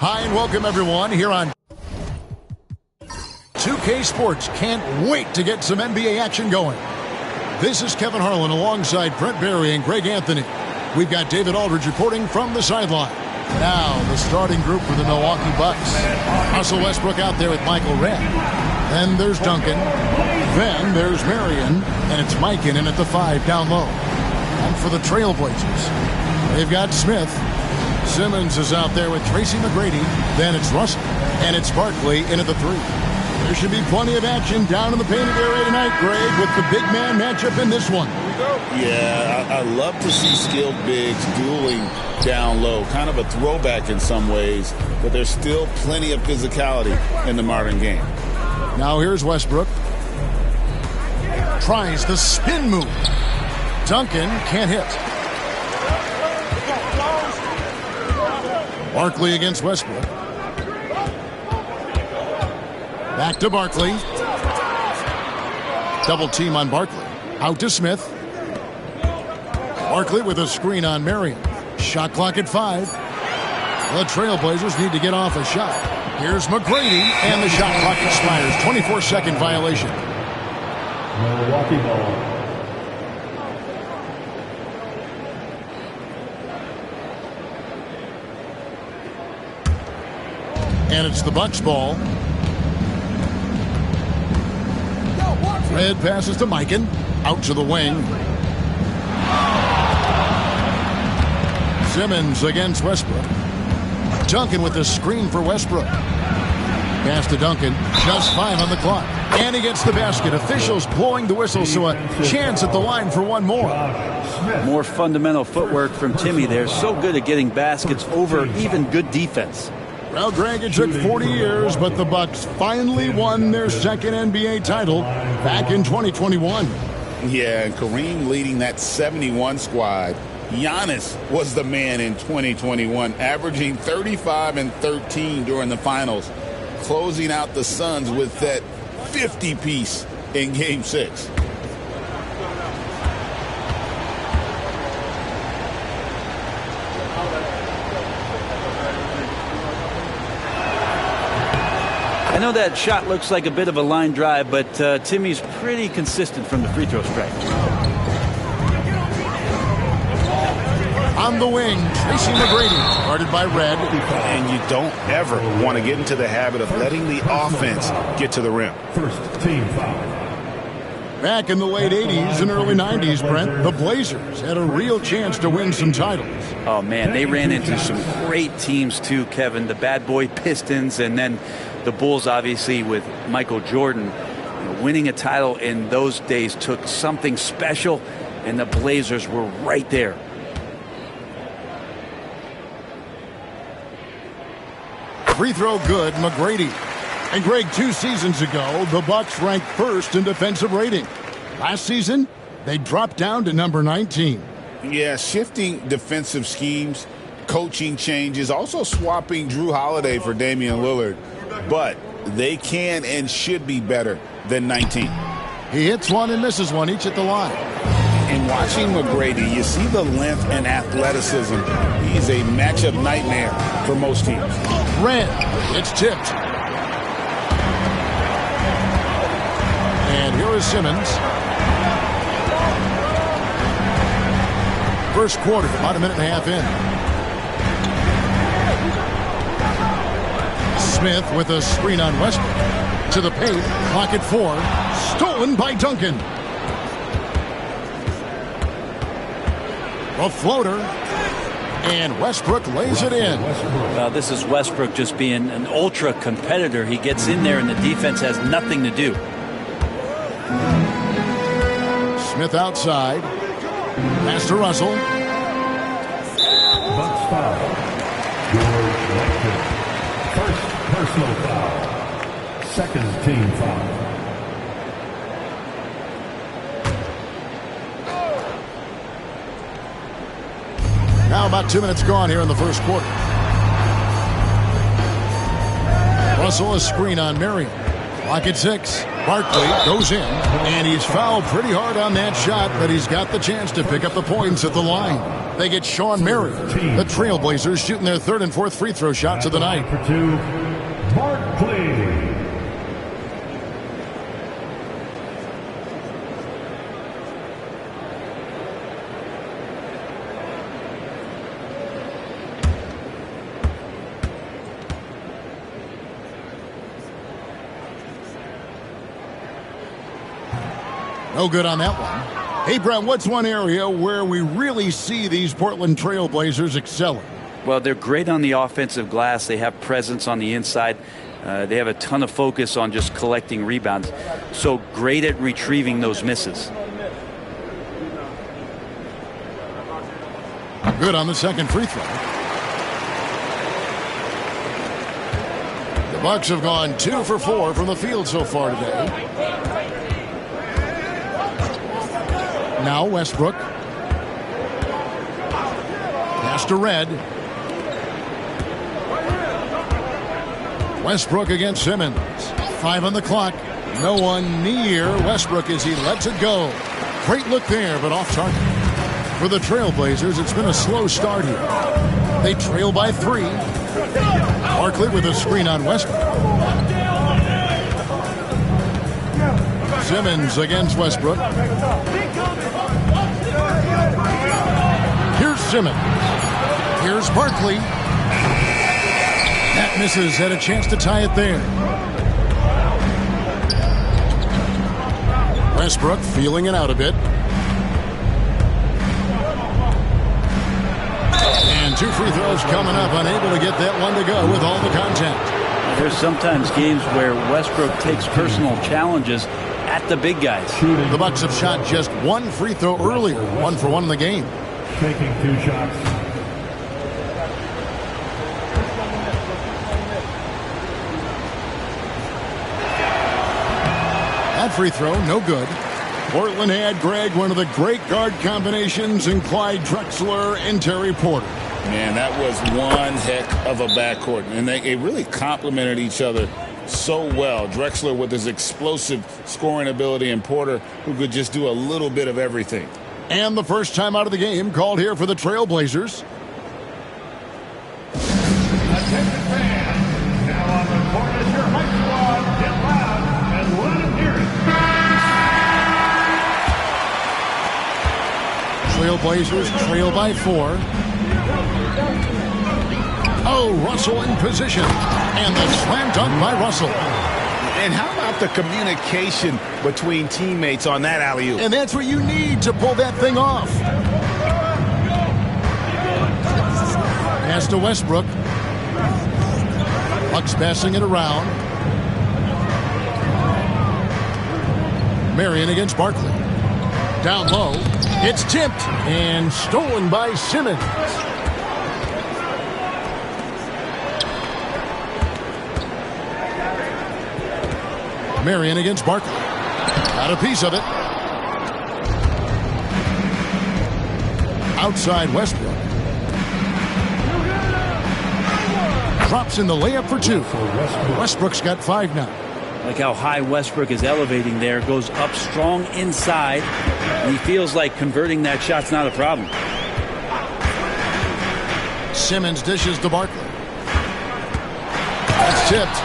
Hi and welcome everyone here on 2K Sports. Can't wait to get some NBA action going. This is Kevin Harlan alongside Brent Barry and Greg Anthony. We've got David Aldridge reporting from the sideline. Now the starting group for the Milwaukee Bucks. Russell Westbrook out there with Michael Redd. Then there's Duncan. Then there's Marion. And it's Mikan in at the 5 down low. And for the Trailblazers, they've got Smith. Simmons is out there with Tracy McGrady. Then it's Russell. And it's Barkley in at the 3. There should be plenty of action down in the painted area tonight, Greg, with the big man matchup in this one. Yeah, I love to see skilled bigs dueling down low. Kind of a throwback in some ways, but there's still plenty of physicality in the modern game. Now here's Westbrook. Tries the spin move. Duncan can't hit. Barkley against Westbrook. Back to Barkley. Double team on Barkley. Out to Smith. Barkley with a screen on Marion. Shot clock at 5. The Trailblazers need to get off a shot. Here's McGrady, and the shot clock expires. 24-second violation. Milwaukee ball. And it's the Bucks ball. Red passes to Mikan. Out to the wing. Simmons against Westbrook. Duncan with the screen for Westbrook. Pass to Duncan. Just 5 on the clock. And he gets the basket. Officials blowing the whistle, so a chance at the line for one more. More fundamental footwork from Timmy there. So good at getting baskets over even good defense. Well, Greg, it took 40 years, but the Bucks finally won their second NBA title back in 2021. Yeah, and Kareem leading that 71 squad. Giannis was the man in 2021, averaging 35 and 13 during the finals, closing out the Suns with that 50-piece in Game 6. I know that shot looks like a bit of a line drive, but Timmy's pretty consistent from the free throw strike. On the wing, Tracy McGrady, guarded by Red. And you don't ever want to get into the habit of letting the offense get to the rim. First team foul. Back in the late 80s and early 90s, Brent, the Blazers had a real chance to win some titles. Oh, man, they ran into some great teams, too, Kevin. The bad boy Pistons, and then the Bulls, obviously, with Michael Jordan. You know, winning a title in those days took something special, and the Blazers were right there. Free throw good, McGrady. And Greg, 2 seasons ago, the Bucks ranked first in defensive rating. Last season, they dropped down to number 19. Yeah, shifting defensive schemes, coaching changes, also swapping Drew Holiday for Damian Lillard. But they can and should be better than 19. He hits one and misses one, each at the line. In watching McGrady, you see the length and athleticism. He's a matchup nightmare for most teams. Red, it's tipped. And here is Simmons. First quarter, about a minute and a half in. Smith with a screen on Westbrook. To the paint, clock at 4. Stolen by Duncan. A floater. And Westbrook lays it in. Well, this is Westbrook just being an ultra competitor. He gets in there and the defense has nothing to do. Smith outside. Pass to Russell. Bucks foul. George Westbrook. First personal foul. Second team foul. Now about 2 minutes gone here in the first quarter. Russell a screen on Marion. Clock at 6. Barkley goes in, and he's fouled pretty hard on that shot, but he's got the chance to pick up the points at the line. They get Sean Marion. The Trailblazers shooting their third and fourth free throw shots of the night. For two, Barkley. No good on that one. Hey, Brett, what's one area where we really see these Portland Trailblazers excelling? Well, they're great on the offensive glass. They have presence on the inside. They have a ton of focus on just collecting rebounds. So great at retrieving those misses. Good on the second free throw. The Bucks have gone 2 for 4 from the field so far today. Now Westbrook. Pass to Red. Westbrook against Simmons. 5 on the clock. No one near Westbrook as he lets it go. Great look there, but off target. For the Trailblazers, it's been a slow start here. They trail by 3. Barkley with a screen on Westbrook. Simmons against Westbrook. Here's Simmons. Here's Barkley. That misses. Had a chance to tie it there. Westbrook feeling it out a bit. And 2 free throws coming up. Unable to get that one to go with all the contact. There's sometimes games where Westbrook takes personal challenges at the big guys. The Bucks have shot just 1 free throw earlier. 1 for 1 in the game. Taking 2 shots. That free throw, no good. Portland had, Greg, one of the great guard combinations in Clyde Drexler and Terry Porter. Man, that was one heck of a backcourt. And they really complemented each other so well. Drexler with his explosive scoring ability and Porter who could just do a little bit of everything. And the first time out of the game called here for the Trailblazers. Attention fans, now on the court is your high squad. Get loud and let them hear it. Trailblazers trail by 4. Oh, Russell in position. And the slam dunk by Russell. And how about the communication between teammates on that alley-oop? And that's what you need to pull that thing off. Pass to Westbrook. Bucks passing it around. Marion against Barkley. Down low. It's tipped and stolen by Simmons. Marion against Barkley. Got a piece of it. Outside Westbrook. Drops in the layup for 2. Westbrook's got 5 now. Like how high Westbrook is elevating there. Goes up strong inside. And he feels like converting that shot's not a problem. Simmons dishes to Barkley. That's tipped.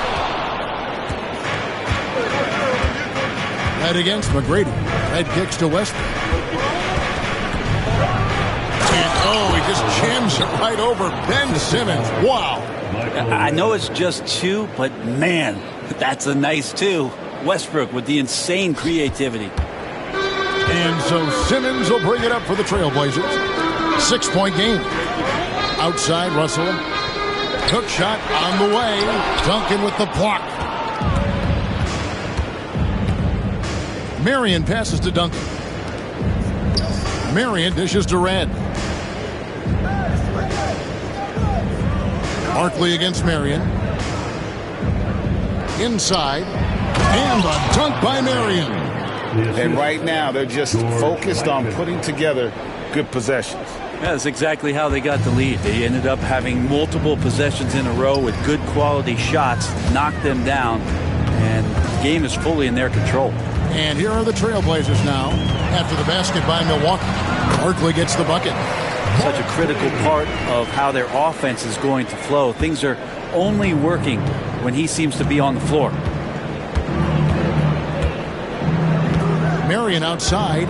Head against McGrady. Head kicks to Westbrook. And oh, he just jams it right over Ben Simmons. Wow. I know it's just 2, but man, that's a nice 2. Westbrook with the insane creativity. And so Simmons will bring it up for the Trailblazers. 6-point game. Outside Russell. Hook shot on the way. Duncan with the block. Marion passes to Duncan. Marion dishes to Red. Barkley against Marion. Inside. And a dunk by Marion. And right now, they're just focused on putting together good possessions. Yeah, that's exactly how they got the lead. They ended up having multiple possessions in a row with good quality shots, knocked them down, and the game is fully in their control. And here are the Trailblazers now after the basket by Milwaukee. Barkley gets the bucket. such a critical part of how their offense is going to flow. Things are only working when he seems to be on the floor. Marion outside.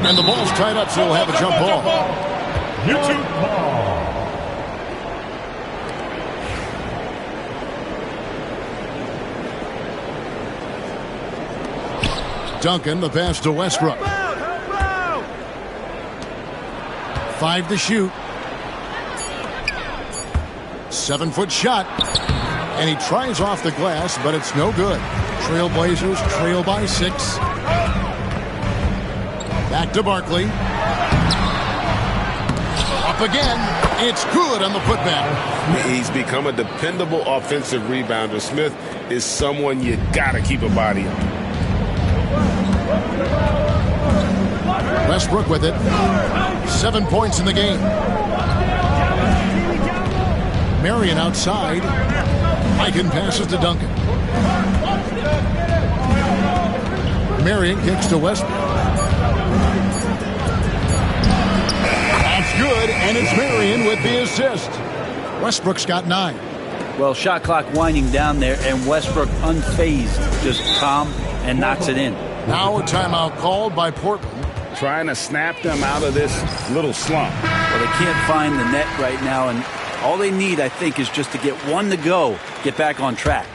And the ball's tied up, so we'll have a jump ball. YouTube ball. Duncan, the pass to Westbrook. 5 to shoot. 7-foot shot. And he tries off the glass, but it's no good. Trailblazers trail by 6. Back to Barkley. Up again. It's good on the putback. He's become a dependable offensive rebounder. Smith is someone you got to keep a body on. Westbrook with it. 7 points in the game. Marion outside. Mikan passes to Duncan. Marion kicks to Westbrook. That's good, and it's Marion with the assist. Westbrook's got 9. Well, shot clock winding down there, and Westbrook unfazed, just calm, and knocks it in. Now a timeout called by Portland. Trying to snap them out of this little slump. Well, they can't find the net right now, and all they need, I think, is just to get one to go, get back on track.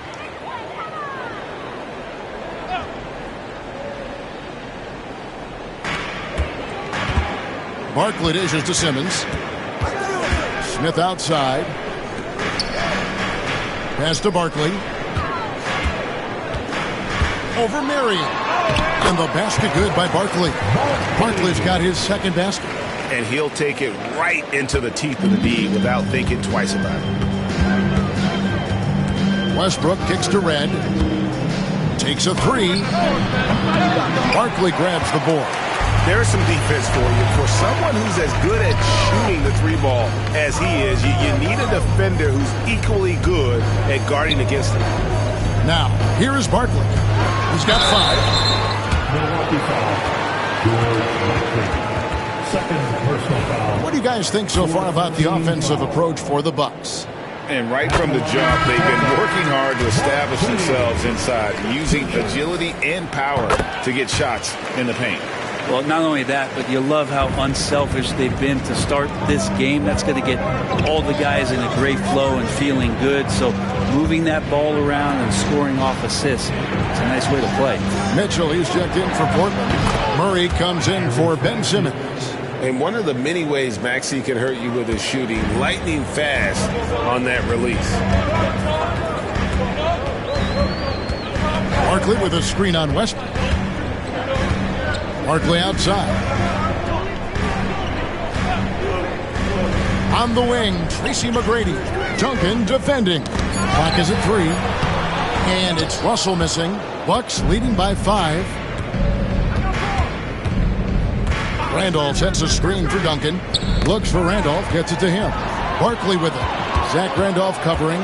Barkley dishes to Simmons. Smith outside. Pass to Barkley. Over Marion. And the basket good by Barkley. Barkley's got his second basket. And he'll take it right into the teeth of the D without thinking twice about it. Westbrook kicks to Red. Takes a 3. Barkley grabs the board. There's some defense for you. For someone who's as good at shooting the 3 ball as he is, you need a defender who's equally good at guarding against him. Now, here is Barkley. He's got 5. Milwaukee foul. George Barkley. Second personal foul. What do you guys think so far about the offensive approach for the Bucks? And right from the jump, they've been working hard to establish themselves inside, using agility and power to get shots in the paint. Well, not only that, but you love how unselfish they've been to start this game. That's going to get all the guys in a great flow and feeling good. So moving that ball around and scoring off assists, it's a nice way to play. Mitchell, he's checked in for Portland. Murray comes in for Ben Simmons. And one of the many ways Maxey can hurt you with his shooting, lightning fast on that release. Barkley with a screen on Westbrook. Barkley outside. On the wing, Tracy McGrady. Duncan defending. Clock is at 3. And it's Russell missing. Bucks leading by 5. Randolph sets a screen for Duncan. Looks for Randolph, gets it to him. Barkley with it. Zach Randolph covering.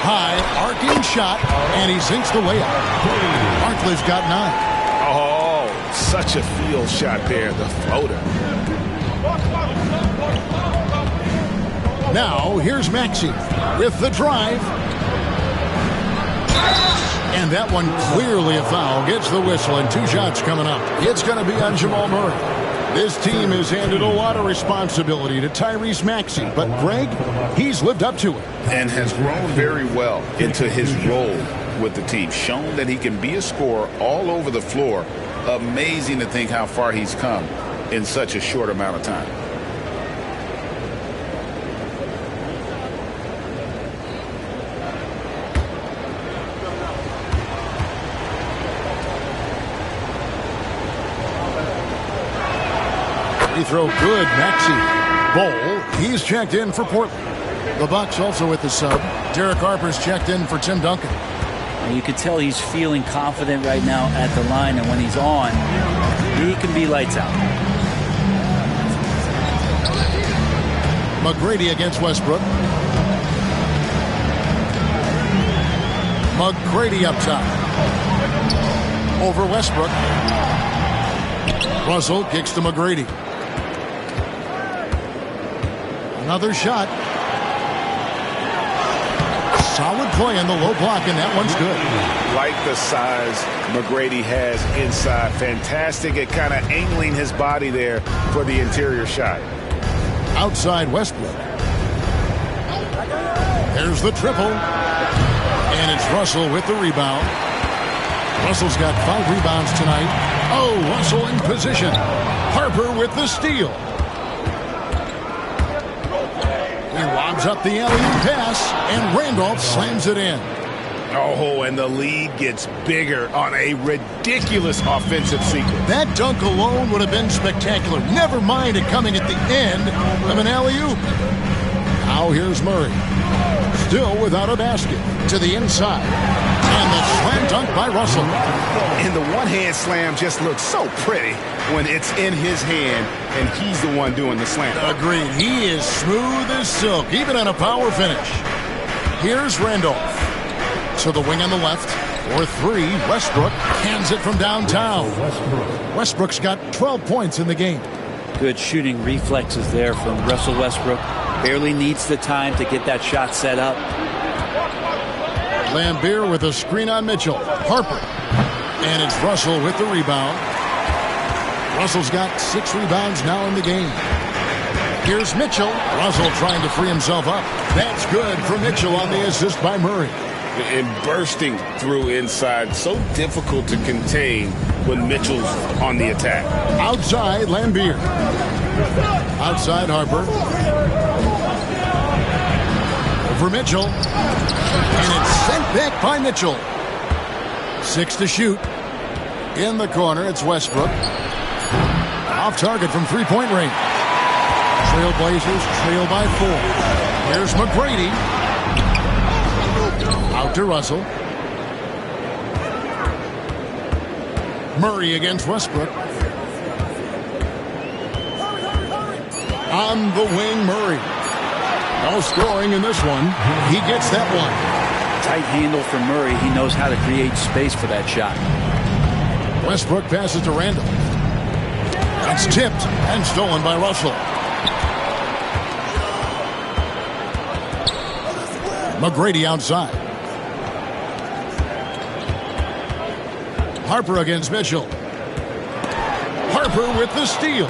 High, arcing shot, and he sinks the layup. Barkley's got 9. Oh, such a field shot there, the floater. Now, here's Maxey with the drive. And that one clearly a foul. Gets the whistle and 2 shots coming up. It's going to be on Jamal Murray. This team has handed a lot of responsibility to Tyrese Maxey. But Greg, he's lived up to it. And has grown very well into his role with the team. Shown that he can be a scorer all over the floor. Amazing to think how far he's come in such a short amount of time. Free throw good, Maxey. Bowl, he's checked in for Portland. The Bucks also with the sub. Derek Harper's checked in for Tim Duncan. And you can tell he's feeling confident right now at the line, and when he's on, he can be lights out. McGrady against Westbrook. McGrady up top. Over Westbrook. Russell kicks to McGrady. Another shot. Solid play in the low block, and that one's good. Like the size McGrady has inside. Fantastic at kind of angling his body there for the interior shot. Outside Westbrook. There's the triple. And it's Russell with the rebound. Russell's got 5 rebounds tonight. Oh, Russell in position. Harper with the steal. He lobs up the alley-oop pass, and Randolph slams it in. Oh, and the lead gets bigger on a ridiculous offensive sequence. That dunk alone would have been spectacular. Never mind it coming at the end of an alley-oop. Now here's Murray. Still without a basket. To the inside. And the slam dunk by Russell. And the one-hand slam just looks so pretty when it's in his hand and he's the one doing the slam. Agreed. He is smooth as silk, even on a power finish. Here's Randolph. To the wing on the left. For 3, Westbrook hands it from downtown. Westbrook's got 12 points in the game. Good shooting reflexes there from Russell Westbrook. Barely needs the time to get that shot set up. Lambeer with a screen on Mitchell. Harper. And it's Russell with the rebound. Russell's got 6 rebounds now in the game. Here's Mitchell. Russell trying to free himself up. That's good for Mitchell on the assist by Murray. And bursting through inside. So difficult to contain when Mitchell's on the attack. Outside, Lambeer. Outside, Harper. Over Mitchell. And it's sent back by Mitchell. 6 to shoot. In the corner, it's Westbrook. Off target from three-point range. Trailblazers trail by 4. Here's McGrady. Out to Russell. Murray against Westbrook. On the wing, Murray. No scoring in this one. He gets that one. Tight handle for Murray. He knows how to create space for that shot. Westbrook passes to Randall. It's tipped and stolen by Russell. McGrady outside. Harper against Mitchell. Harper with the steal.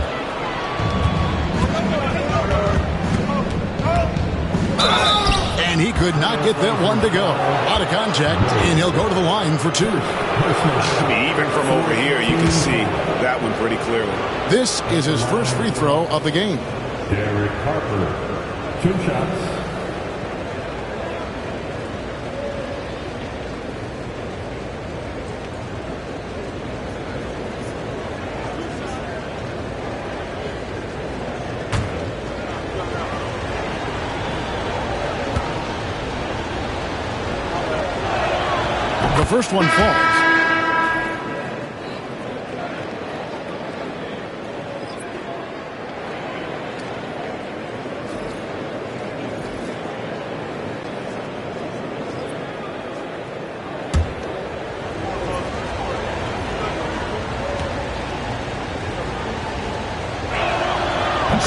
And he could not get that one to go. Out of contact, and he'll go to the line for 2. I mean, even from over here, you can see that one pretty clearly. This is his first free throw of the game. Derek Harper, 2 shots. The first one falls.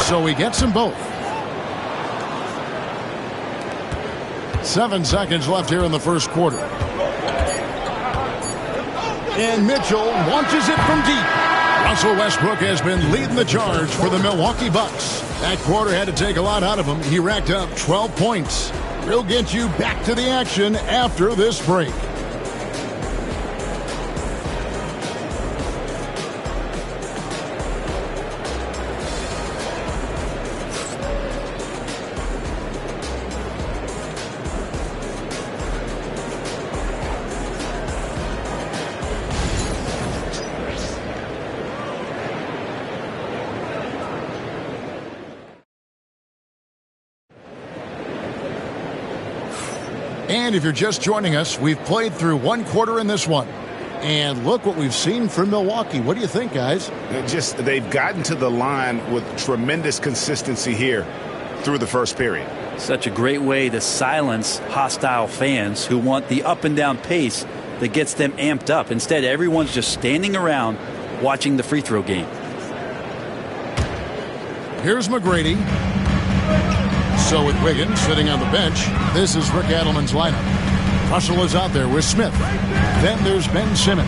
So he gets them both. 7 seconds left here in the first quarter. And Mitchell launches it from deep. Russell Westbrook has been leading the charge for the Milwaukee Bucks. That quarter had to take a lot out of him. He racked up 12 points. We'll get you back to the action after this break. And if you're just joining us, we've played through 1 quarter in this one. And look what we've seen from Milwaukee. What do you think, guys? They've gotten to the line with tremendous consistency here through the first period. Such a great way to silence hostile fans who want the up and down pace that gets them amped up. Instead, everyone's just standing around watching the free throw game. Here's McGrady. So with Wiggins sitting on the bench, this is Rick Adelman's lineup. Russell is out there with Smith. Then there's Ben Simmons.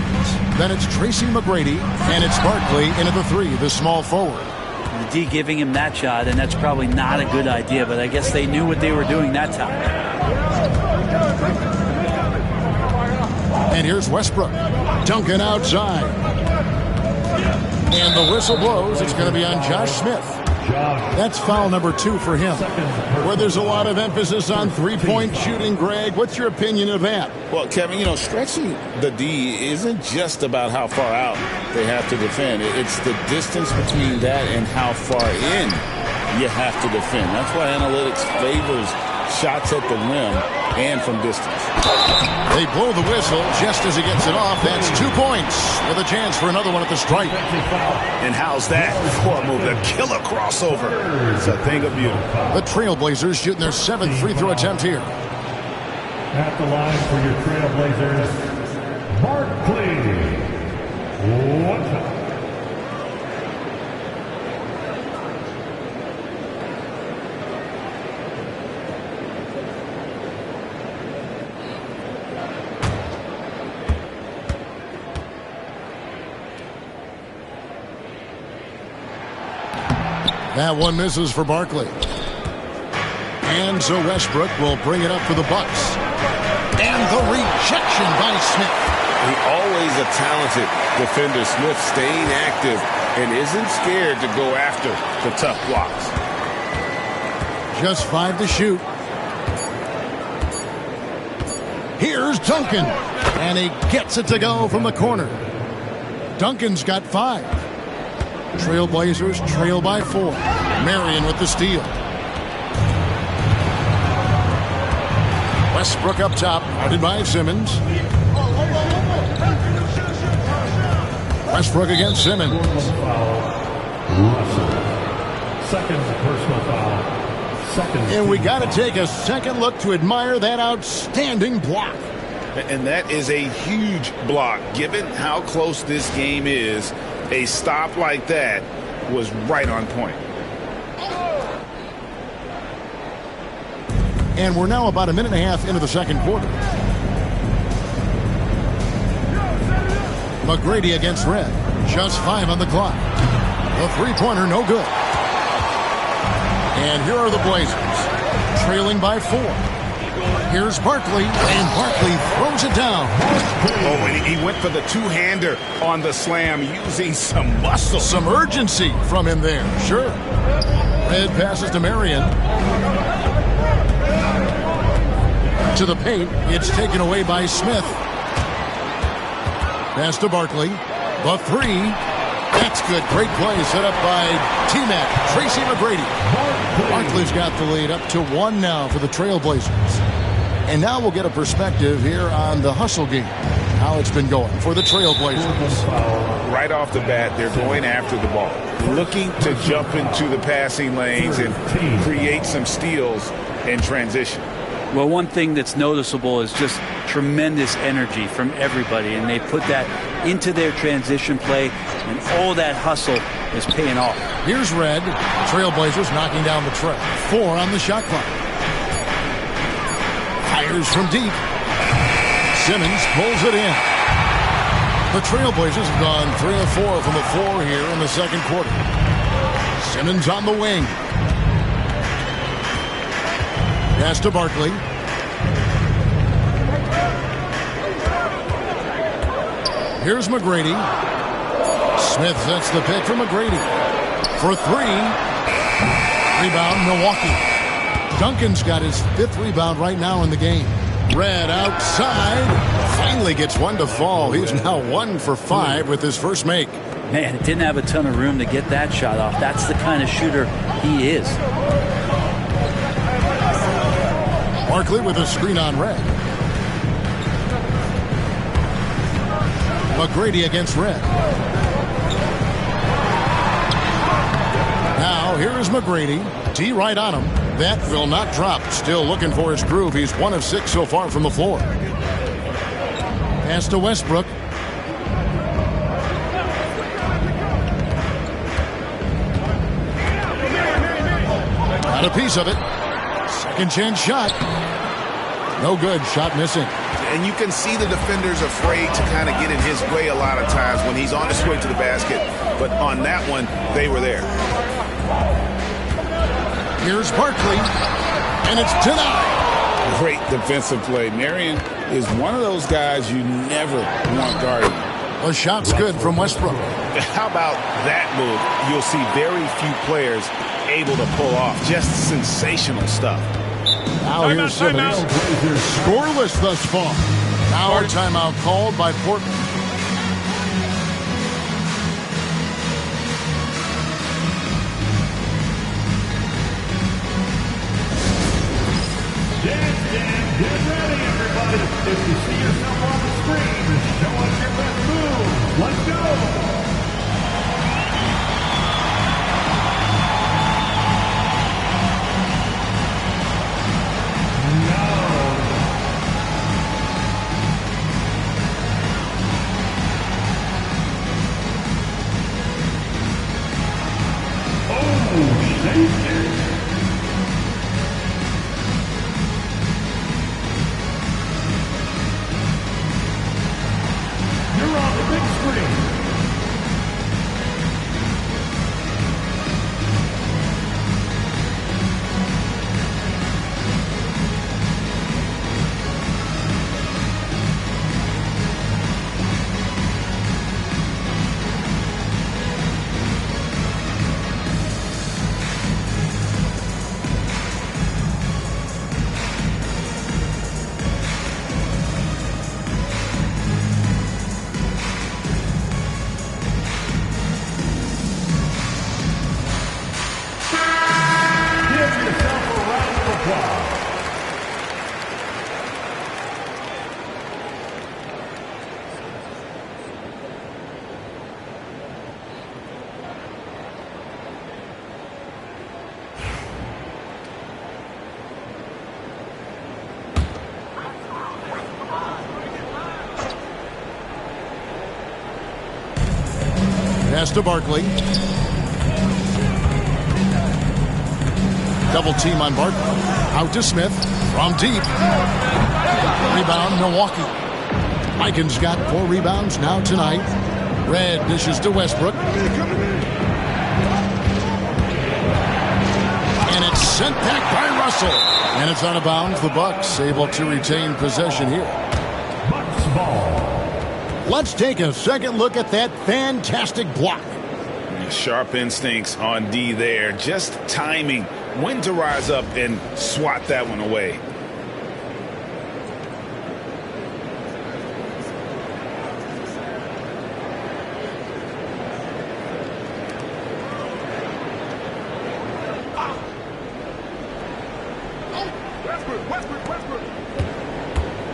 Then it's Tracy McGrady, and it's Barkley into the 3, the small forward. The D giving him that shot, and that's probably not a good idea, but I guess they knew what they were doing that time. And here's Westbrook. Duncan outside. And the whistle blows. It's going to be on Josh Smith. That's foul number 2 for him. Where there's a lot of emphasis on three-point shooting, Greg. What's your opinion of that? Well, Kevin, stretching the D isn't just about how far out they have to defend. It's the distance between that and how far in you have to defend. That's why analytics favors shots at the rim and from distance. They blow the whistle just as he gets it off. That's 2 points with a chance for another one at the stripe. And how's that for a move? The killer crossover. It's a thing of beauty. The Trailblazers shooting their 7th free throw attempt here. At the line for your Trailblazers, Barkley. 1 time. That one misses for Barkley. And so Westbrook will bring it up for the Bucks. And the rejection by Smith. Always a talented defender, Smith, staying active and isn't scared to go after the tough blocks. Just 5 to shoot. Here's Duncan. And he gets it to go from the corner. Duncan's got 5. Trailblazers trail by 4. Marion with the steal. Westbrook up top, guarded by Simmons. Westbrook against Simmons. Second personal foul. And we got to take a second look to admire that outstanding block. And that is a huge block. Given how close this game is, a stop like that was right on point. And we're now about a minute and a half into the second quarter. McGrady against Red. Just 5 on the clock. The three-pointer, no good. And here are the Blazers, trailing by 4. Here's Barkley, and Barkley throws it down. Oh, and he went for the two-hander on the slam, using some muscle. Some urgency from him there, sure. Red passes to Marion. To the paint, it's taken away by Smith. Pass to Barkley. The 3. That's good. Great play set up by T-Mac, Tracy McGrady. Barkley's got the lead up to 1 now for the Trailblazers. And now we'll get a perspective here on the hustle game, how it's been going for the Trailblazers. Right off the bat, they're going after the ball, looking to jump into the passing lanes and create some steals in transition. Well, one thing that's noticeable is just tremendous energy from everybody, and they put that into their transition play, and all that hustle is paying off. Here's Red. Trailblazers knocking down the trail. 4 on the shot clock. Fires from deep. Simmons pulls it in. The Trailblazers have gone 3 of 4 from the floor here in the second quarter. Simmons on the wing. Pass to Barkley. Here's McGrady. Smith sets the pick for McGrady. For 3. Rebound, Milwaukee. Duncan's got his 5th rebound right now in the game. Red outside. Finally gets one to fall. He's now 1 for 5 with his first make. Man, it didn't have a ton of room to get that shot off. That's the kind of shooter he is. Barkley with a screen on Red. McGrady against Red. Now here is McGrady. D right on him. That will not drop. Still looking for his groove. He's 1 of 6 so far from the floor. Pass to Westbrook. Got a piece of it. Second chance shot. No good. Shot missing. And you can see the defenders afraid to kind of get in his way a lot of times when he's on his way to the basket. But on that one, they were there. Here's Barkley, and it's denied. Great defensive play. Marion is one of those guys you never want guarding. The shot's good from Westbrook. How about that move? You'll see very few players able to pull off just sensational stuff. Now here's Simmons. Scoreless thus far. Now a timeout called by Portland. Get ready, everybody. If you see yourself on the screen, show us your best move. Let's go. Pass to Barkley. Double team on Barkley. Out to Smith. From deep. Rebound, Milwaukee. Mikan's got 4 rebounds now tonight. Red dishes to Westbrook. And it's sent back by Russell. And it's out of bounds. The Bucks able to retain possession here. Bucks ball. Let's take a second look at that fantastic block. Sharp instincts on D there. Just timing when to rise up and swat that one away.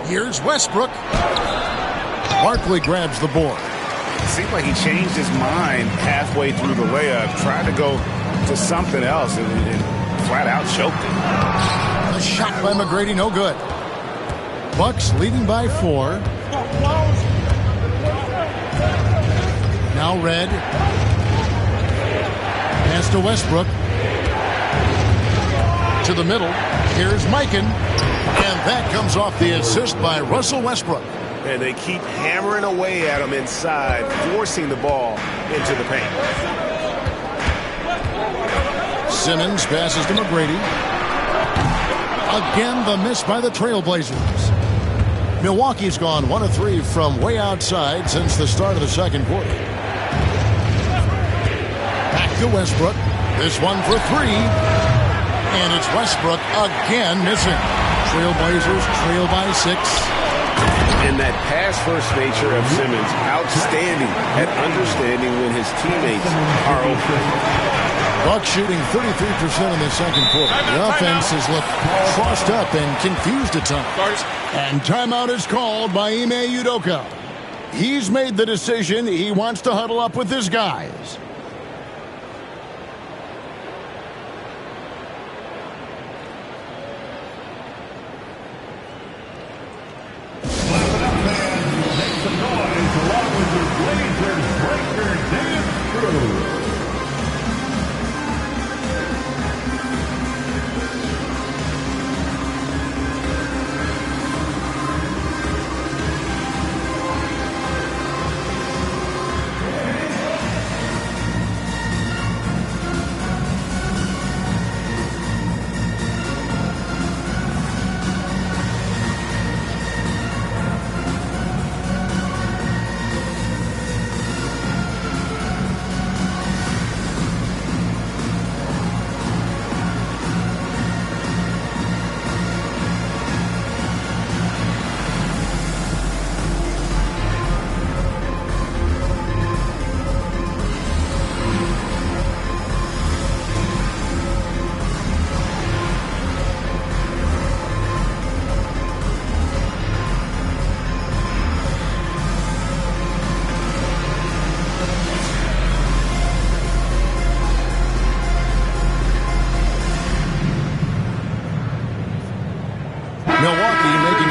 Here's Westbrook. Barkley grabs the board. It seemed like he changed his mind halfway through the layup, tried to go to something else, and flat out choked it. A shot by McGrady, no good. Bucks leading by 4. Now Red. Pass to Westbrook. To the middle. Here's Mikan. And that comes off the assist by Russell Westbrook. And they keep hammering away at him inside, forcing the ball into the paint. Simmons passes to McGrady. Again, the miss by the Trailblazers. Milwaukee's gone 1 of 3 from way outside since the start of the second quarter. Back to Westbrook. This one for 3. And it's Westbrook again missing. Trailblazers trail by 6. And that pass-first nature of Simmons, outstanding at understanding when his teammates are open. Bucks shooting 33% in the second quarter. The offense has looked crossed up and confused at times. And timeout is called by Ime Udoka. He's made the decision. He wants to huddle up with his guys.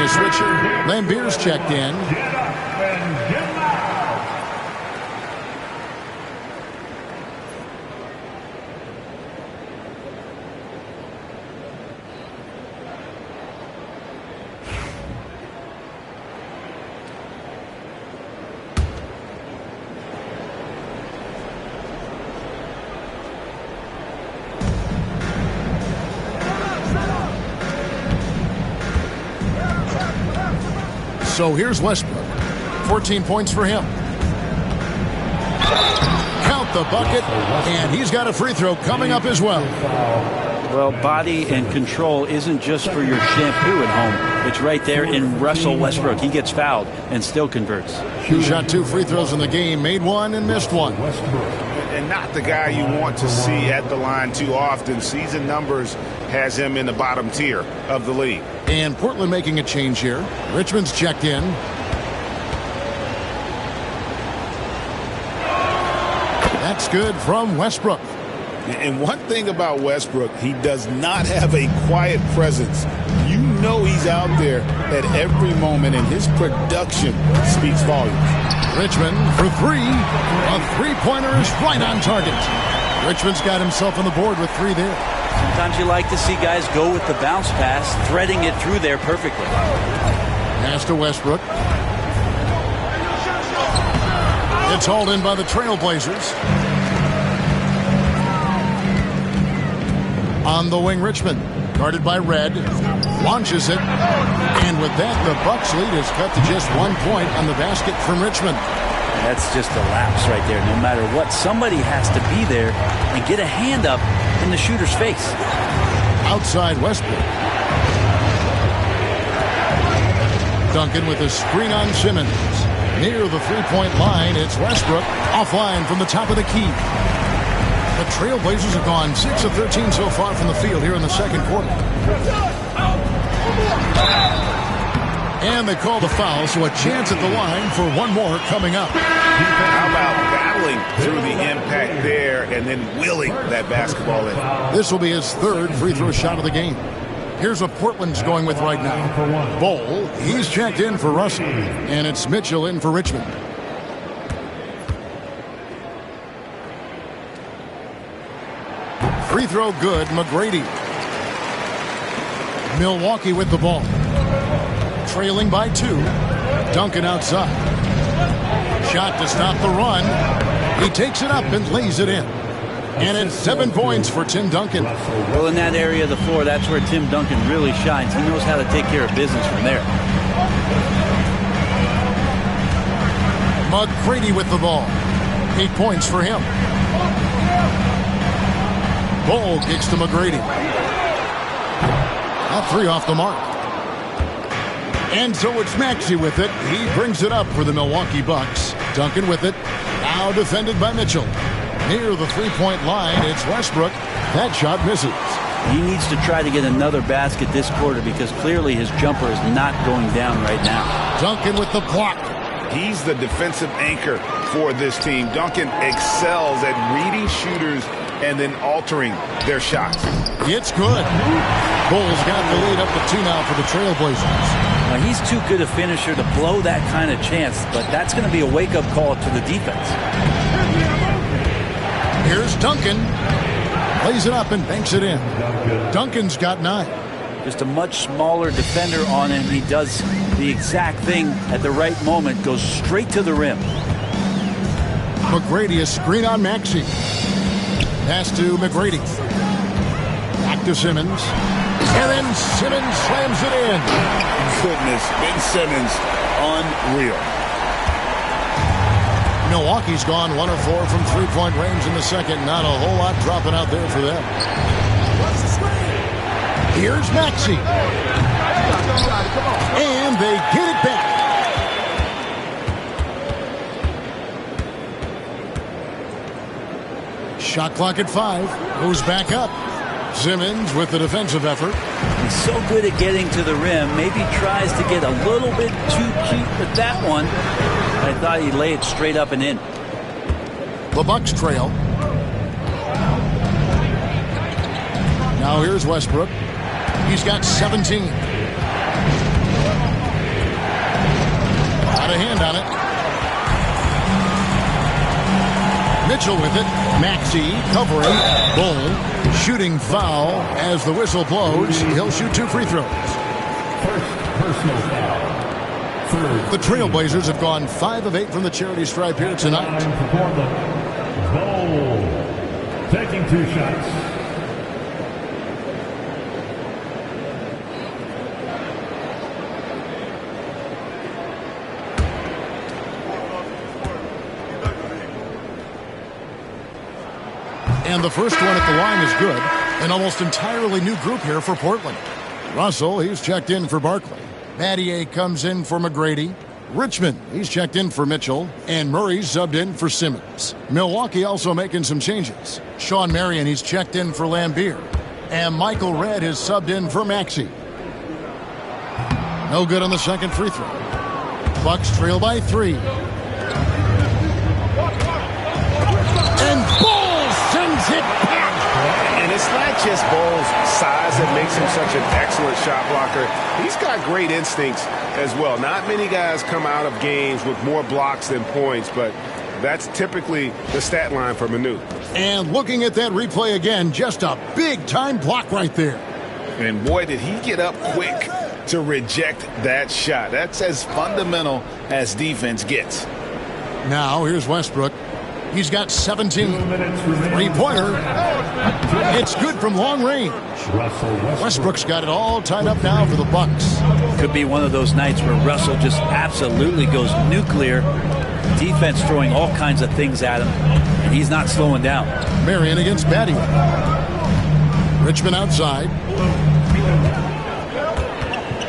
a switcher. Lambier's checked in. Get up and get loud. So here's Westbrook. 14 points for him. Count the bucket, and he's got a free throw coming up as well. Well, body and control isn't just for your shampoo at home. It's right there in Russell Westbrook. He gets fouled and still converts. He shot 2 free throws in the game, made 1 and missed 1. And not the guy you want to see at the line too often. Season numbers has him in the bottom tier of the league. And Portland making a change here. Richmond's checked in. That's good from Westbrook. And one thing about Westbrook, he does not have a quiet presence. You know he's out there at every moment, and his production speaks volumes. Richmond for 3. A three-pointer is right on target. Richmond's got himself on the board with 3 there. Sometimes you like to see guys go with the bounce pass, threading it through there perfectly. Pass to Westbrook. It's hauled in by the Trailblazers. On the wing, Richmond, guarded by Red, launches it, and with that, the Bucks lead is cut to just 1 point on the basket from Richmond. That's just a lapse right there. No matter what, somebody has to be there and get a hand up in the shooter's face. Outside Westbrook. Duncan with a screen on Simmons. Near the three-point line, it's Westbrook offline from the top of the key. The Trailblazers have gone 6 of 13 so far from the field here in the second quarter. And they call the foul, so a chance at the line for one more coming up. How about battling through the impact there and then willing that basketball in? This will be his 3rd free throw shot of the game. Here's what Portland's going with right now. Bol, he's checked in for Russell, and it's Mitchell in for Richmond. Free throw good, McGrady. Milwaukee with the ball. Trailing by 2. Duncan outside. Shot to stop the run. He takes it up and lays it in. And it's 7 points for Tim Duncan. Well, in that area of the floor, that's where Tim Duncan really shines. He knows how to take care of business from there. McGrady with the ball. 8 points for him. Ball kicks to McGrady. A 3 off the mark. And so it's Maxey with it. He brings it up for the Milwaukee Bucks. Duncan with it. Now defended by Mitchell. Near the three-point line, it's Westbrook. That shot misses. He needs to try to get another basket this quarter because clearly his jumper is not going down right now. Duncan with the block. He's the defensive anchor for this team. Duncan excels at reading shooters and then altering their shots. It's good. Bulls got the lead up to 2 now for the Trailblazers. Now, he's too good a finisher to blow that kind of chance, but that's going to be a wake-up call to the defense. Here's Duncan. Plays it up and banks it in. Duncan's got 9. Just a much smaller defender on him. He does the exact thing at the right moment, goes straight to the rim. McGrady, a screen on Maxey. Pass to McGrady. Back to Simmons. And then Simmons slams it in. Goodness, Ben Simmons, unreal. Milwaukee's gone 1 of 4 from three-point range in the second. Not a whole lot dropping out there for them. Here's Maxey. And they get it back. Shot clock at 5. Goes back up. Simmons with the defensive effort. He's so good at getting to the rim. Maybe tries to get a little bit too cute with that one. I thought he'd lay it straight up and in. The Bucks trail. Now here's Westbrook. He's got 17. Got a hand on it. Mitchell with it. Maxey covering. Bull shooting foul as the whistle blows. He'll shoot 2 free throws. First personal foul. The Trailblazers have gone 5 of 8 from the charity stripe here tonight. For Portland. Bull taking 2 shots. And the first one at the line is good. An almost entirely new group here for Portland. Russell, he's checked in for Barkley. Battier comes in for McGrady. Richmond, he's checked in for Mitchell. And Murray's subbed in for Simmons. Milwaukee also making some changes. Sean Marion, he's checked in for Lambeer. And Michael Redd is subbed in for Maxey. No good on the second free throw. Bucks trail by 3. And Bull sends it back. And it's not just Bull's size that makes him such an excellent shot blocker. He's got great instincts as well. Not many guys come out of games with more blocks than points, but that's typically the stat line for Manu. And looking at that replay again, just a big-time block right there. And boy, did he get up quick to reject that shot. That's as fundamental as defense gets. Now, here's Westbrook. He's got 17. 2 minutes remaining. Three-pointer. It's good from long range. Westbrook's got it all tied up now for the Bucks. Could be one of those nights where Russell just absolutely goes nuclear. Defense throwing all kinds of things at him, and he's not slowing down. Marion against Battier. Richmond outside.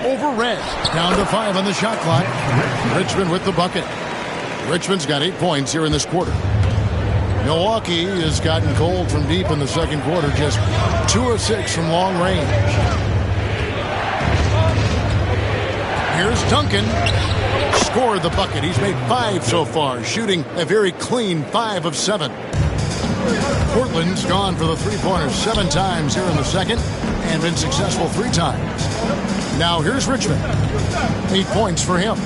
Over Red. Down to 5 on the shot clock. Richmond with the bucket. Richmond's got 8 points here in this quarter. Milwaukee has gotten cold from deep in the second quarter, just 2 of 6 from long range. Here's Duncan. Scored the bucket. He's made 5 so far, shooting a very clean 5 of 7. Portland's gone for the three-pointers 7 times here in the second and been successful 3 times. Now here's Richmond. 8 points for him.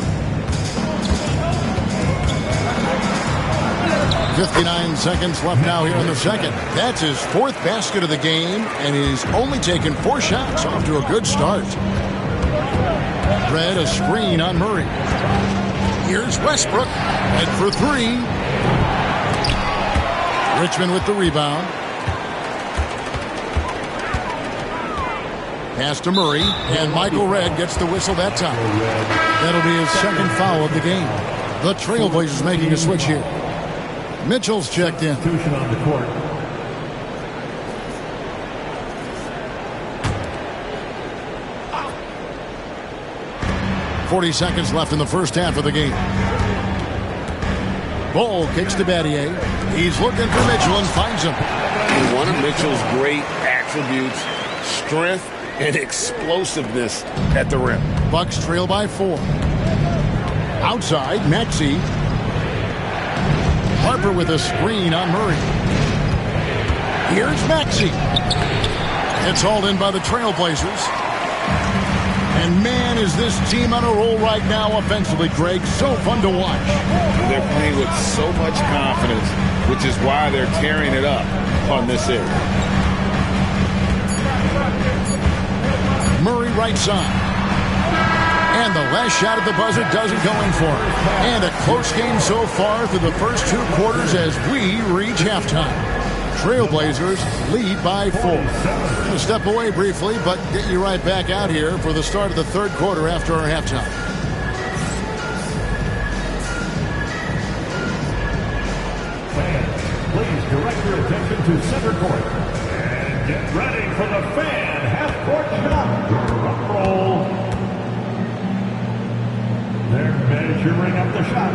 59 seconds left now here in the second. That's his 4th basket of the game, and he's only taken 4 shots. Off to a good start. Red, a screen on Murray. Here's Westbrook. Red for 3. Richmond with the rebound. Pass to Murray, and Michael Redd gets the whistle that time. That'll be his 2nd foul of the game. The Trailblazers making a switch here. Mitchell's checked in. Substitution on the court. .40 seconds left in the first half of the game. Bull kicks to Battier. He's looking for Mitchell and finds him. And one of Mitchell's great attributes, strength and explosiveness at the rim. Bucks trail by 4. Outside, Maxey. Harper with a screen on Murray. Here's Maxey. It's hauled in by the Trailblazers. And man, is this team on a roll right now offensively, Greg. So fun to watch. They're playing with so much confidence, which is why they're tearing it up on this area. Murray right side. And the last shot at the buzzer doesn't go in for him. And a close game so far through the first 2 quarters as we reach halftime. Trailblazers lead by 4. I'm going to step away briefly, but get you right back out here for the start of the 3rd quarter after our halftime. Fans, please direct your attention to center court. And get ready for the fan half-court shot. Drum roll. They're measuring up the shot.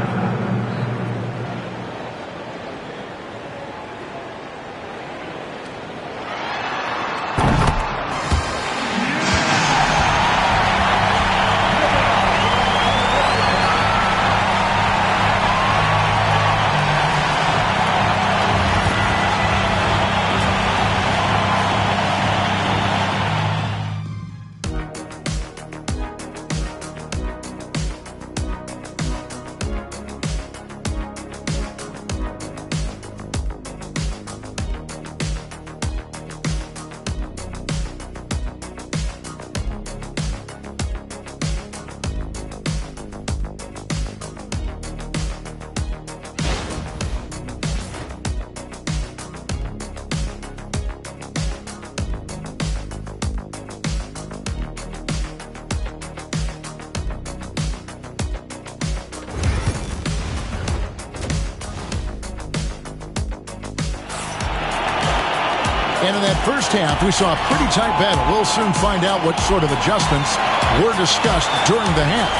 that first half, we saw a pretty tight battle. We'll soon find out what sort of adjustments were discussed during the half.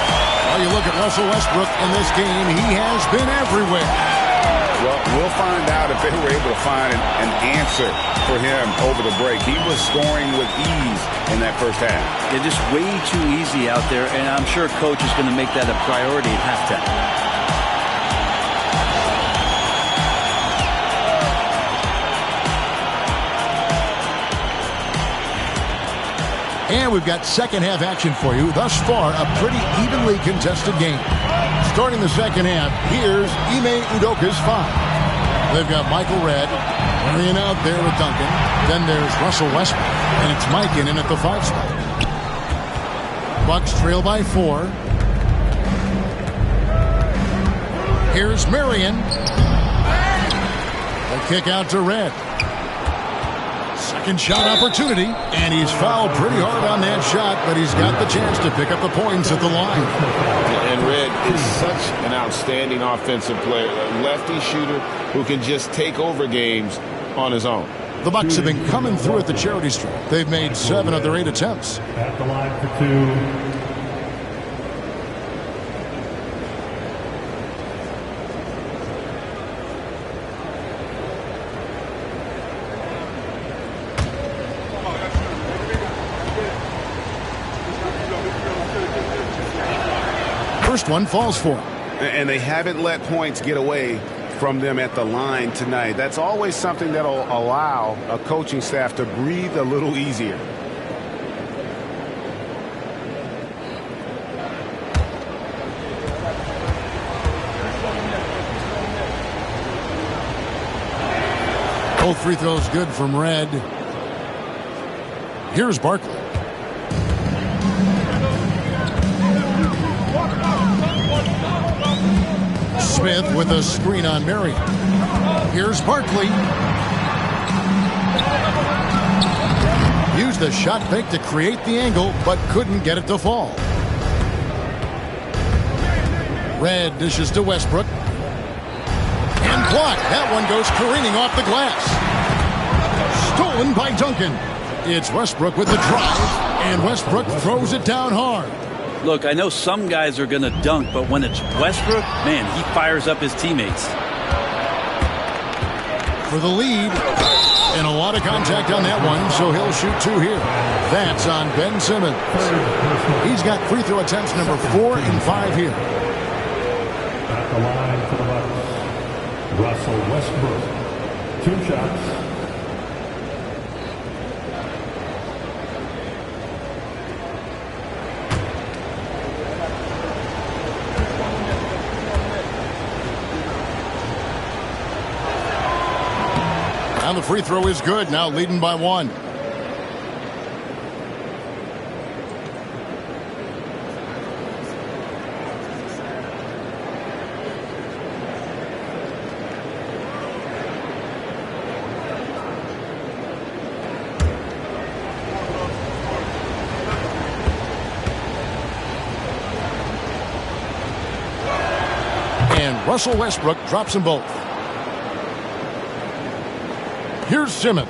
Well, you look at Russell Westbrook in this game, he has been everywhere. Well, we'll find out if they were able to find an answer for him over the break. He was scoring with ease in that first half. They're just way too easy out there, and I'm sure coach is going to make that a priority at halftime. And we've got second half action for you. Thus far, a pretty evenly contested game. Starting the second half, here's Ime Udoka's five. They've got Michael Redd carrying out there with Duncan. Then there's Russell Westbrook, and it's Mike in at the 5 spot. Bucks trail by 4. Here's Marion. A kick out to Redd. Second shot opportunity, and he's fouled pretty hard on that shot, but he's got the chance to pick up the points at the line. And Redd is such an outstanding offensive player, a lefty shooter who can just take over games on his own. The Bucks have been coming through at the charity stripe. They've made 7 of their 8 attempts. At the line for 2. First one falls for him. And they haven't let points get away from them at the line tonight. That's always something that will allow a coaching staff to breathe a little easier. Both free throws good from Redd. Here's Barkley. Smith with a screen on Marion. Here's Barkley. Used the shot fake to create the angle, but couldn't get it to fall. Redd dishes to Westbrook. And blocked. That one goes careening off the glass. Stolen by Duncan. It's Westbrook with the drive, and Westbrook throws it down hard. Look, I know some guys are going to dunk, but when it's Westbrook, man, he fires up his teammates. For the lead, and a lot of contact on that one, so he'll shoot 2 here. That's on Ben Simmons. He's got free throw attempts number 4 and 5 here. At the line for the Bucks, Russell Westbrook. 2 shots. And the free throw is good, now leading by 1. And Russell Westbrook drops them both. Here's Simmons.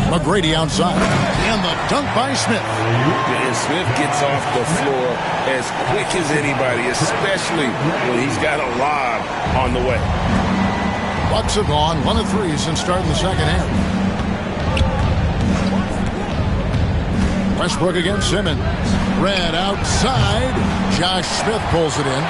McGrady outside. And the dunk by Smith. And Smith gets off the floor as quick as anybody, especially when he's got a lob on the way. Bucks have gone 1 of 3 since starting the second half. Westbrook against Simmons. Redd outside. Josh Smith pulls it in.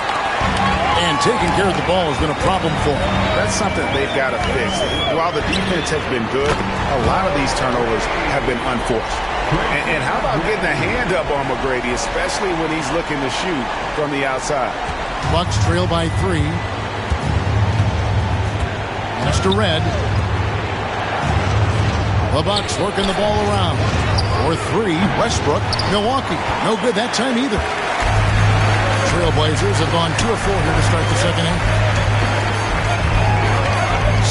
And taking care of the ball has been a problem for him. That's something they've got to fix. While the defense has been good, a lot of these turnovers have been unforced. And how about getting a hand up on McGrady, especially when he's looking to shoot from the outside? Bucks trail by 3. Pass to Redd. The Bucks working the ball around. For 3, Westbrook, Milwaukee. No good that time either. Trailblazers have gone 2 of 4 here to start the second half.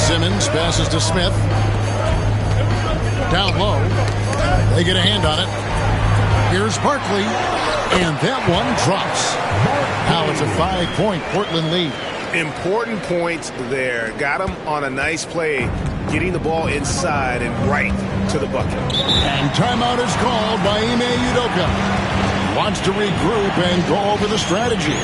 Simmons passes to Smith. Down low. They get a hand on it. Here's Barkley, and that one drops. Now it's a 5-point Portland lead. Important points there. Got him on a nice play, getting the ball inside and right to the bucket. And timeout is called by Ime Udoka. Wants to regroup and go over the strategy.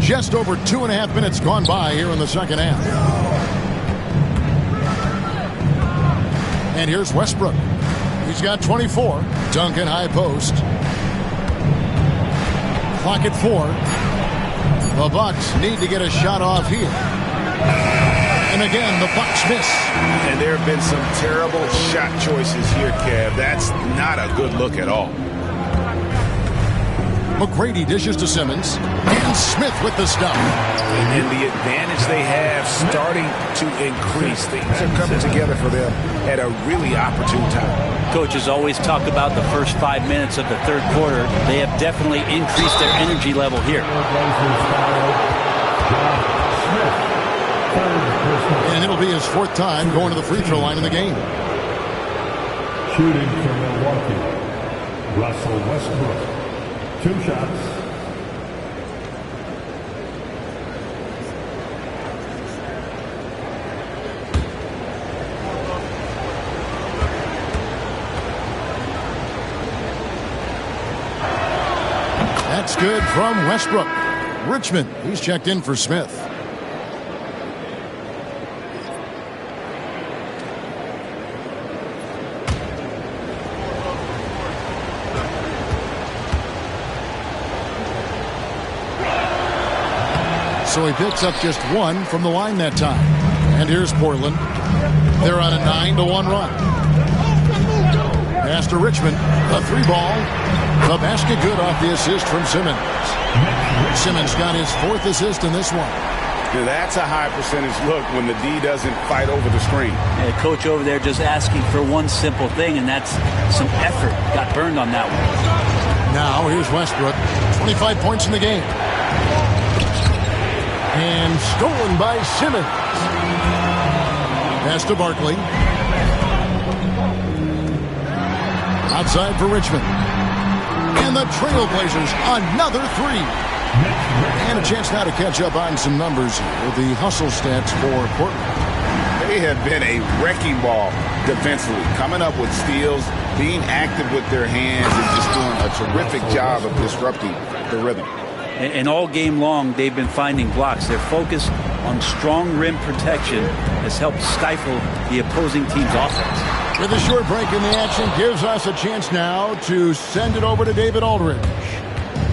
Just over 2.5 minutes gone by here in the second half. And here's Westbrook. He's got 24. Duncan high post. Clock at 4. The Bucks need to get a shot off here. And again, the Bucks miss. And there have been some terrible shot choices here, Kev. That's not a good look at all. McGrady dishes to Simmons. And Smith with the stop. And the advantage they have starting to increase. Things are coming together for them at a really opportune time. Coaches always talk about the first 5 minutes of the third quarter. They have definitely increased their energy level here. And it'll be his 4th time going to the free throw line in the game. Shooting for Milwaukee, Russell Westbrook. 2 shots. That's good from Westbrook. Richmond, he's checked in for Smith. So he picks up just 1 from the line that time. And here's Portland. They're on a 9-1 run. Pass to Richmond. A 3-ball. The basket good off the assist from Simmons. Simmons got his 4th assist in this one. Now that's a high percentage look when the D doesn't fight over the screen. Yeah, coach over there just asking for one simple thing, and that's some effort. Got burned on that one. Now here's Westbrook. 25 points in the game. And stolen by Simmons. Pass to Barkley. Outside for Richmond. And the Trailblazers, another 3. And a chance now to catch up on some numbers here. The hustle stats for Portland. They have been a wrecking ball defensively, coming up with steals, being active with their hands, and just doing a terrific job of disrupting the rhythm. And all game long, they've been finding blocks. Their focus on strong rim protection has helped stifle the opposing team's offense. With a short break in the action, gives us a chance now to send it over to David Aldridge.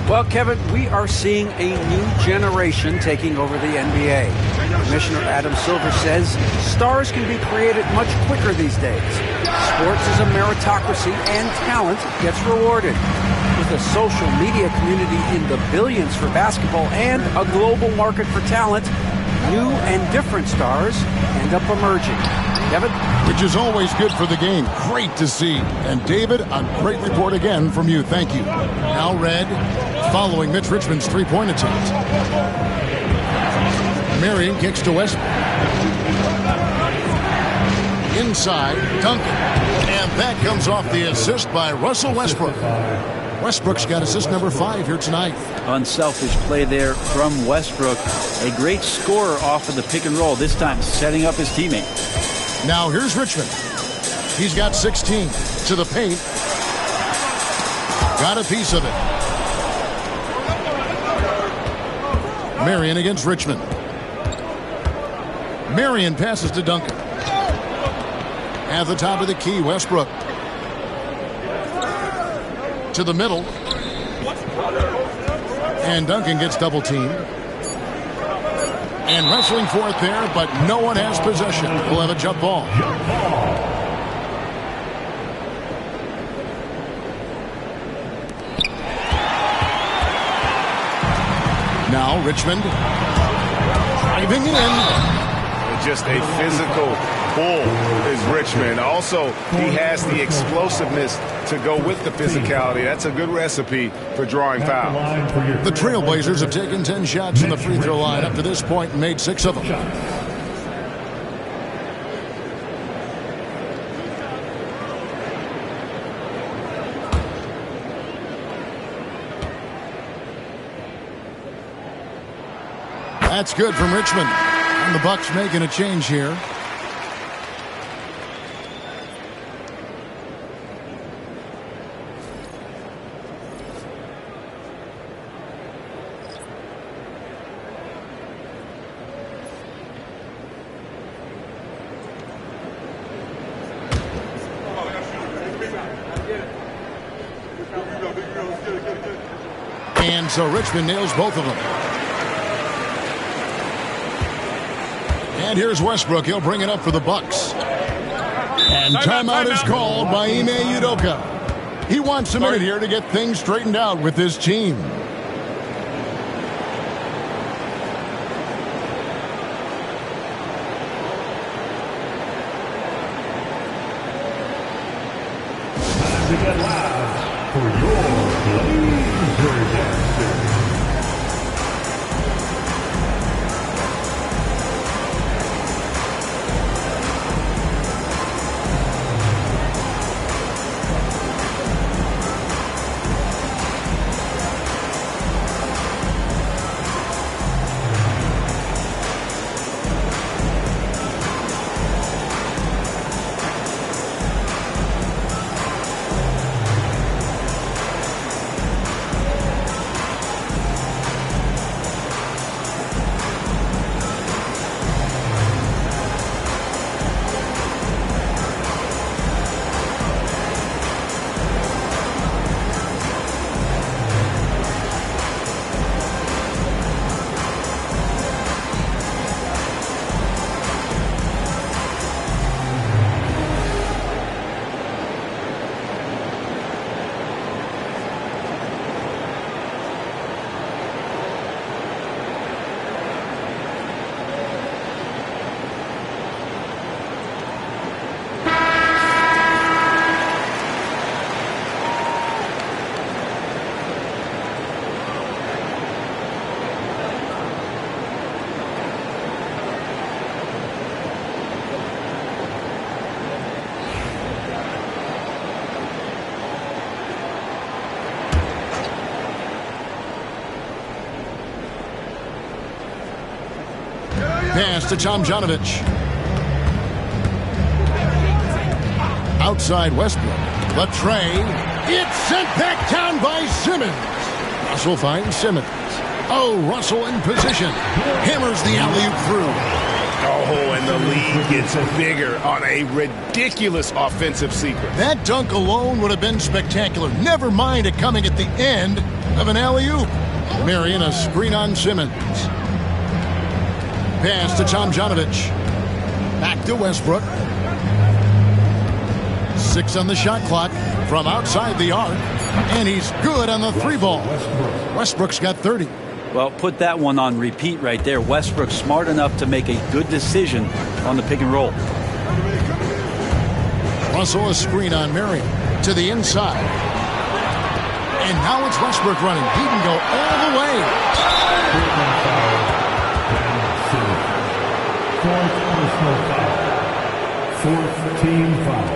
Well, Kevin, we are seeing a new generation taking over the NBA. Commissioner Adam Silver says stars can be created much quicker these days. Sports is a meritocracy and talent gets rewarded. With a social media community in the billions for basketball and a global market for talent, new and different stars end up emerging. Kevin? Which is always good for the game. Great to see. And David, a great report again from you. Thank you. Now Red, following Mitch Richmond's three-point attempt. Marion kicks to Westbrook. Inside, Duncan. And that comes off the assist by Russell Westbrook. Westbrook's got assist number 5 here tonight. Unselfish play there from Westbrook. A great scorer off of the pick and roll, this time setting up his teammate. Now here's Richmond. He's got 16 to the paint. Got a piece of it. Marion against Richmond. Marion passes to Duncan. At the top of the key, Westbrook. To the middle. And Duncan gets double teamed. And wrestling for it there, but no one has possession. We'll have a jump ball. Now Richmond driving in. Just a physical bull is Richmond. Also, he has the explosiveness to go with the physicality. That's a good recipe for drawing fouls. The Trailblazers have taken 10 shots from the free throw line up to this point and made 6 of them. That's good from Richmond. And the Bucks making a change here. And so Richmond nails both of them. And here's Westbrook. He'll bring it up for the Bucks. And timeout is called by Ime Udoka. He wants a minute here to get things straightened out with his team. Time to get loud for your Blazers. Pass to Tomjanovich. Outside Westbrook. Latre. It's sent back down by Simmons. Russell finds Simmons. Oh, Russell in position. Hammers the alley-oop through. Oh, and the lead gets bigger on a ridiculous offensive sequence. That dunk alone would have been spectacular. Never mind it coming at the end of an alley-oop. Marion a screen on Simmons. Pass to Tomjanovich. Back to Westbrook. 6 on the shot clock from outside the arc. And he's good on the 3-ball. Westbrook's got 30. Well, put that one on repeat right there. Westbrook smart enough to make a good decision on the pick and roll. Russell a screen on Marion to the inside. And now it's Westbrook running. He can go all the way. Fourth team foul.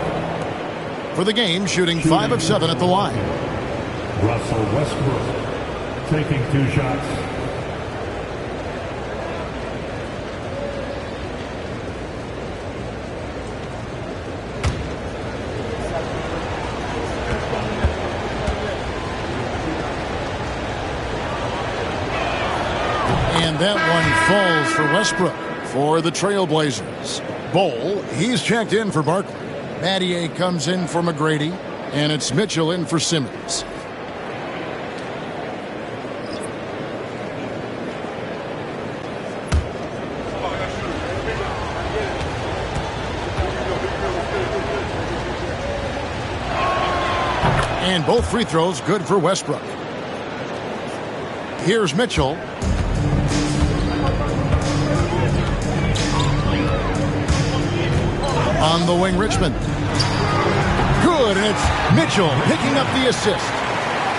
For the game, shooting 5 of 7 at the line. Russell Westbrook taking 2 shots. And that one falls for Westbrook for the Trailblazers. Bowl, he's checked in for Barkley. Battier comes in for McGrady, and it's Mitchell in for Simmons. And both free throws good for Westbrook. Here's Mitchell. On the wing, Richmond. Good, and it's Mitchell picking up the assist.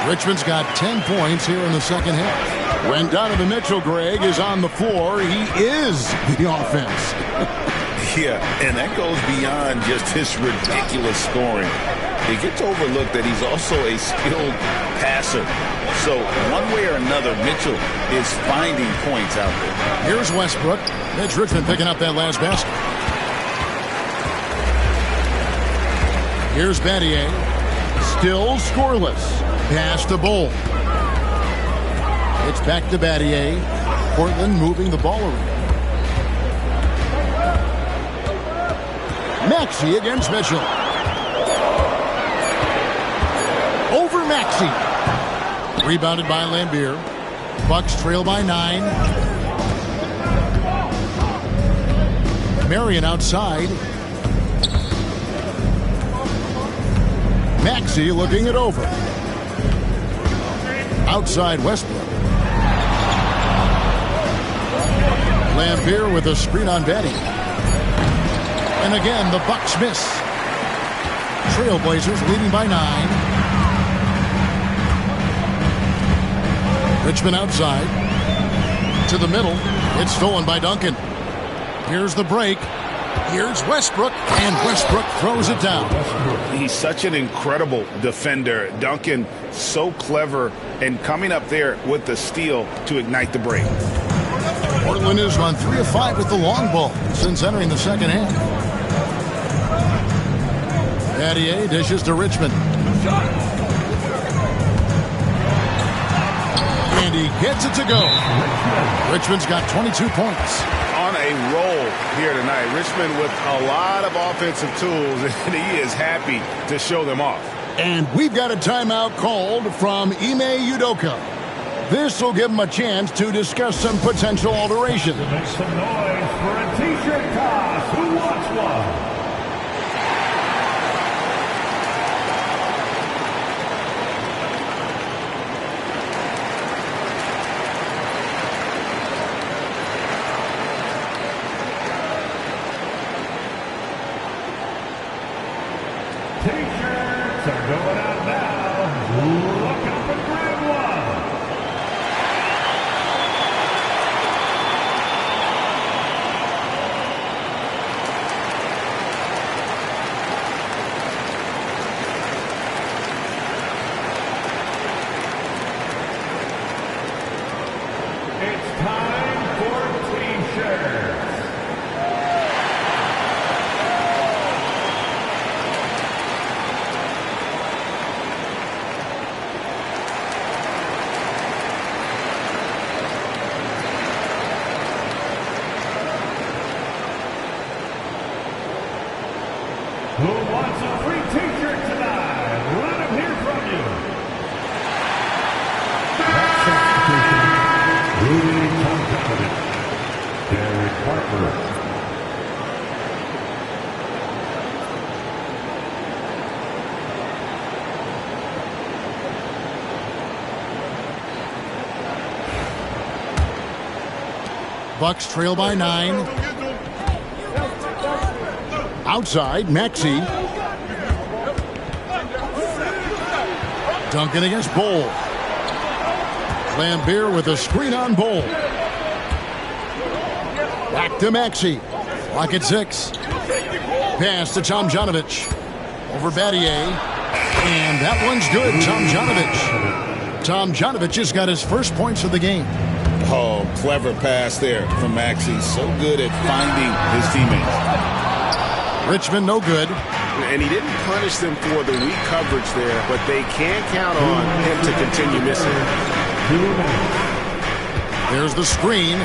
Richmond's got 10 points here in the second half. When Donovan Mitchell, Greg, is on the floor, he is the offense. Yeah, and that goes beyond just his ridiculous scoring. It gets overlooked that he's also a skilled passer. So one way or another, Mitchell is finding points out there. Here's Westbrook. Mitch Richmond picking up that last basket. Here's Battier. Still scoreless. Pass to Bowl. It's back to Battier. Portland moving the ball around. Maxey against Mitchell. Over Maxey. Rebounded by Lambier. Bucks trail by 9. Marion outside. Maxey looking it over. Outside Westbrook. Lambier with a screen on Betty. And again, the Bucks miss. Trailblazers leading by 9. Richmond outside. To the middle. It's stolen by Duncan. Here's the break. Here's Westbrook, and Westbrook throws it down. He's such an incredible defender. Duncan, so clever, and coming up there with the steal to ignite the break. Portland has gone 3 of 5 with the long ball since entering the second half. Battier dishes to Richmond. And he gets it to go. Richmond's got 22 points. On a roll here tonight. Richmond with a lot of offensive tools, and he is happy to show them off. And we've got a timeout called from Ime Udoka. This will give him a chance to discuss some potential alterations. Make some noise for a t-shirt toss. Who wants one? T-shirts are going out now. Look up and grab one. It's time for T-shirts. Who wants a free t-shirt tonight? Let them hear from you. That substitution, Rudy Tomjanovich, Derek Harper. Bucks trail by 9. Outside, Maxey. Duncan against Bowl. Lambeer with a screen on Bowl. Back to Maxey. Clock at 6. Pass to Tomjanovich. Over Battier. And that one's good, Tomjanovich. Tomjanovich has got his first points of the game. Oh, clever pass there from Maxey. So good at finding his teammates. Richmond no good. And he didn't punish them for the weak coverage there, but they can't count on him to continue missing. There's the screen.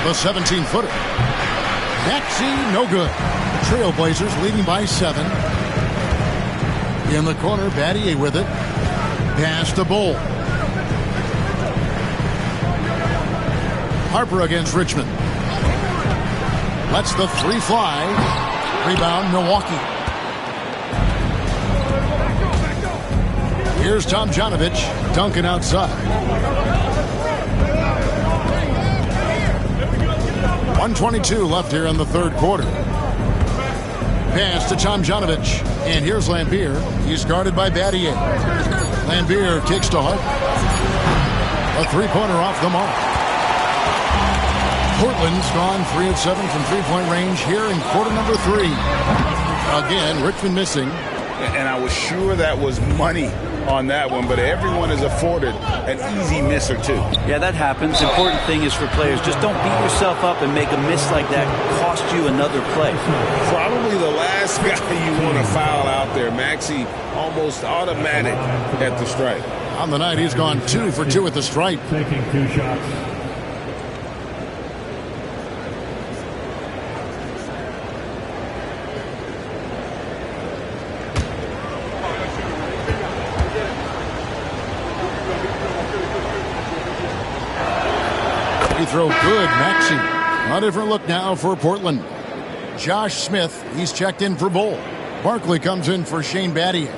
The 17-footer. Maxey no good. Trailblazers leading by 7. In the corner, Battier with it. Pass to Bowl. Harper against Richmond. Lets the 3 fly. Rebound, Milwaukee. Here's Tomjanovich. Duncan outside. 1:22 left here in the third quarter. Pass to Tomjanovich. And here's Lambeer. He's guarded by Battier. Lambeer kicks to Harper. A three-pointer off the mark. Portland's gone 3 of 7 from three-point range here in quarter number 3. Again, Richmond missing. And I was sure that was money on that one, but everyone is afforded an easy miss or 2. Yeah, that happens. Important thing is for players, just don't beat yourself up and make a miss like that cost you another play. Probably the last guy you want to foul out there. Maxey almost automatic at the stripe. On the night, he's gone 2 for 2 at the stripe. Taking 2 shots. Throw good, Maxey. A different look now for Portland. Josh Smith, he's checked in for Bowl. Barkley comes in for Shane Battier.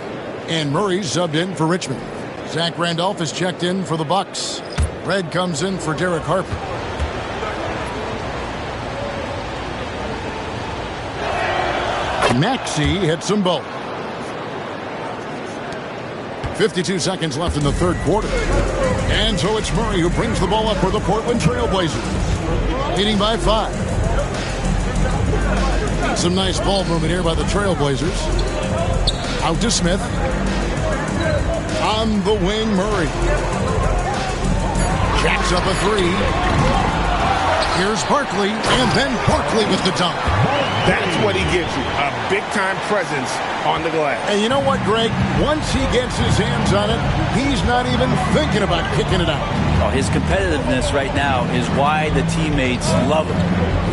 And Murray's subbed in for Richmond. Zach Randolph is checked in for the Bucks. Red comes in for Derek Harper. Maxey hits them both. 52 seconds left in the third quarter. And so it's Murray who brings the ball up for the Portland Trailblazers. Leading by 5. Some nice ball movement here by the Trailblazers. Out to Smith. On the wing, Murray. Jacks up a 3. Here's Barkley, and then Barkley with the dunk. That's what he gives you, a big-time presence on the glass. And you know what, Greg? Once he gets his hands on it, he's not even thinking about kicking it out. Oh, his competitiveness right now is why the teammates love him.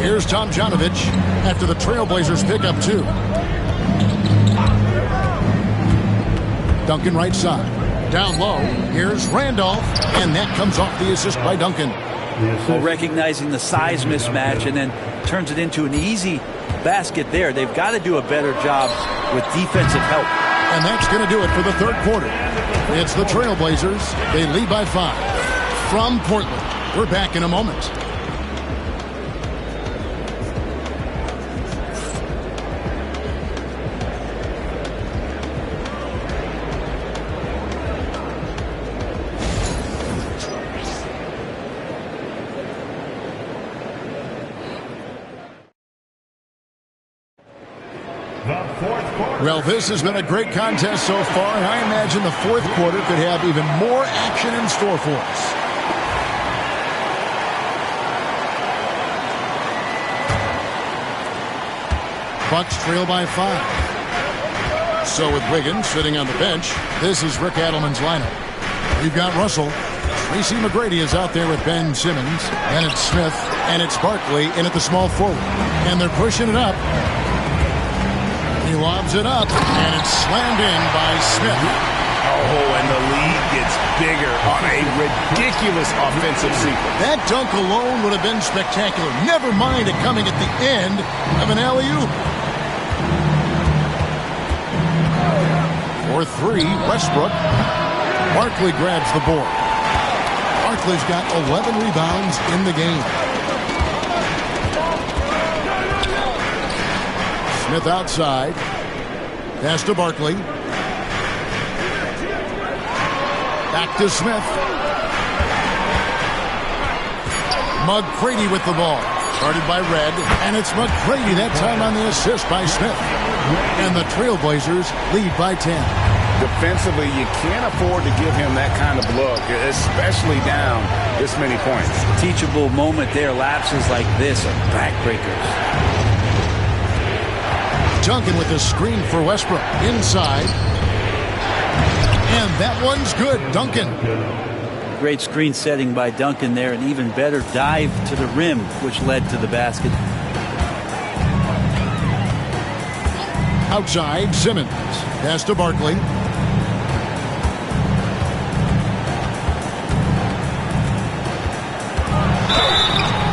Here's Tomjanovich after the Trailblazers pick up 2. Duncan right side. Down low. Here's Randolph, and that comes off the assist by Duncan. Well, recognizing the size mismatch and then turns it into an easy basket there. They've got to do a better job with defensive help. And that's going to do it for the third quarter. It's the Trailblazers. They lead by 5 from Portland. We're back in a moment. Well, this has been a great contest so far, and I imagine the fourth quarter could have even more action in store for us. Bucks trail by 5. So with Wiggins sitting on the bench, this is Rick Adelman's lineup. We've got Russell. Tracy McGrady is out there with Ben Simmons. Then it's Smith, and it's Barkley in at the small forward. And they're pushing it up. He lobs it up, and it's slammed in by Smith. Oh, and the lead gets bigger on a ridiculous offensive sequence. That dunk alone would have been spectacular. Never mind it coming at the end of an alley-oop. For three, Westbrook. Barkley grabs the board. Barkley's got 11 rebounds in the game. Smith outside. Pass to Barkley. Back to Smith. McGrady with the ball. Started by Red, and it's McGrady that time on the assist by Smith. And the Trailblazers lead by 10. Defensively, you can't afford to give him that kind of look, especially down this many points. Teachable moment there. Lapses like this are backbreakers. Duncan with a screen for Westbrook. Inside. And that one's good. Duncan. Great screen setting by Duncan there. An even better dive to the rim, which led to the basket. Outside, Simmons. Pass to Barkley.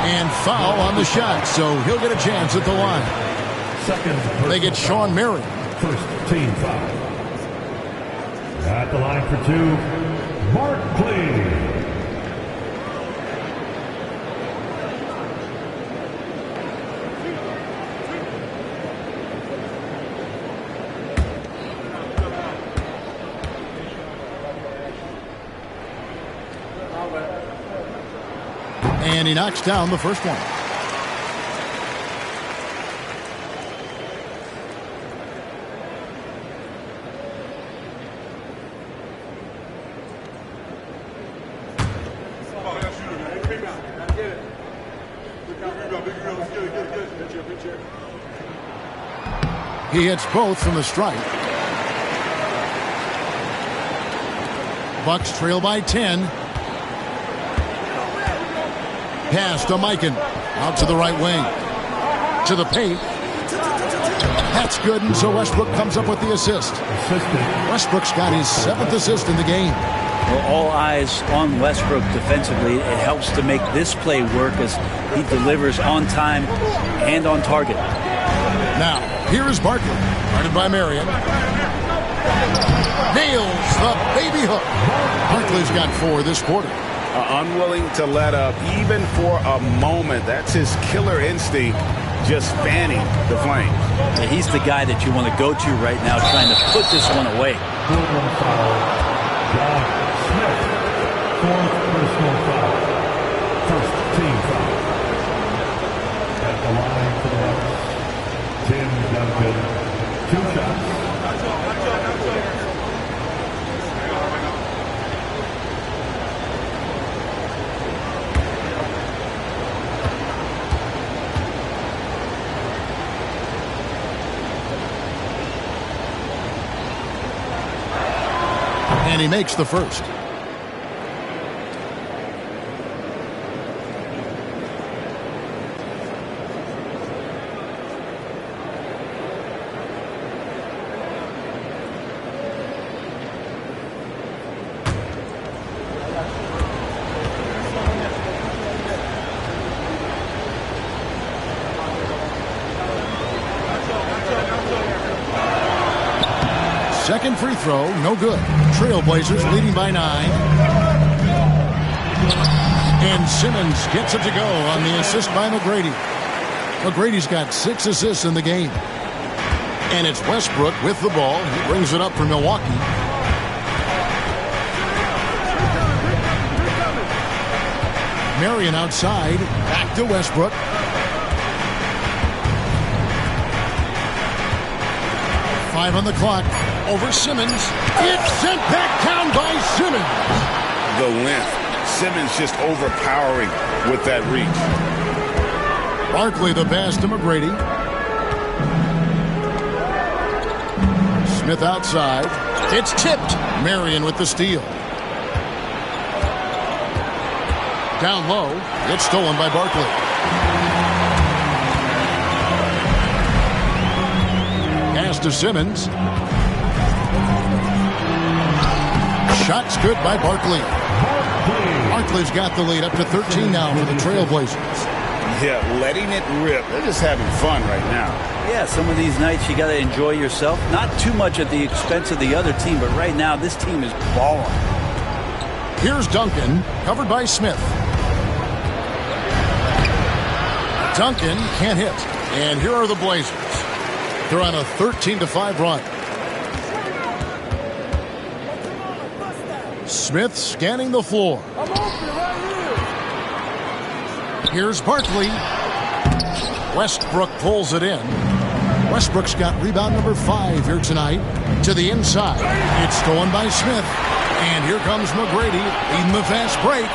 And foul on the shot, so he'll get a chance at the line. They get Sean Marion. First team foul. At the line for two, Barkley. And he knocks down the first one. He hits both from the stripe. Bucks trail by 10. Pass to Mikan. Out to the right wing. To the paint. That's good, and so Westbrook comes up with the assist. Westbrook's got his 7th assist in the game. Well, all eyes on Westbrook defensively. It helps to make this play work as he delivers on time and on target. Now, here is Barkley. Guarded by Marion. Nails the baby hook. Barkley's got 4 this quarter. Unwilling to let up even for a moment. That's his killer instinct, just fanning the flames. Yeah, he's the guy that you want to go to right now, trying to put this one away. Smith, 4th personal foul. First team foul. At the line for the Bucks, Tim Duncan, 2 shots. And he makes the first. Second free throw, no good. Trailblazers leading by 9. And Simmons gets it to go on the assist by McGrady. McGrady's got 6 assists in the game. And it's Westbrook with the ball. He brings it up for Milwaukee. Marion outside. Back to Westbrook. Five on the clock. Over Simmons. It's sent back down by Simmons. The length. Simmons just overpowering with that reach. Barkley the pass to McGrady. Smith outside. It's tipped. Marion with the steal. Down low. It's stolen by Barkley. Pass to Simmons. Shot's good by Barkley. Barkley's got the lead up to 13 now for the Trailblazers. Yeah, letting it rip. They're just having fun right now. Yeah, some of these nights you got to enjoy yourself. Not too much at the expense of the other team, but right now this team is balling. Here's Duncan, covered by Smith. Duncan can't hit. And here are the Blazers. They're on a 13-5 run. Smith scanning the floor. Here's Barkley. Westbrook pulls it in. Westbrook's got rebound number 5 here tonight. To the inside. It's stolen by Smith. And here comes McGrady leading the fast break.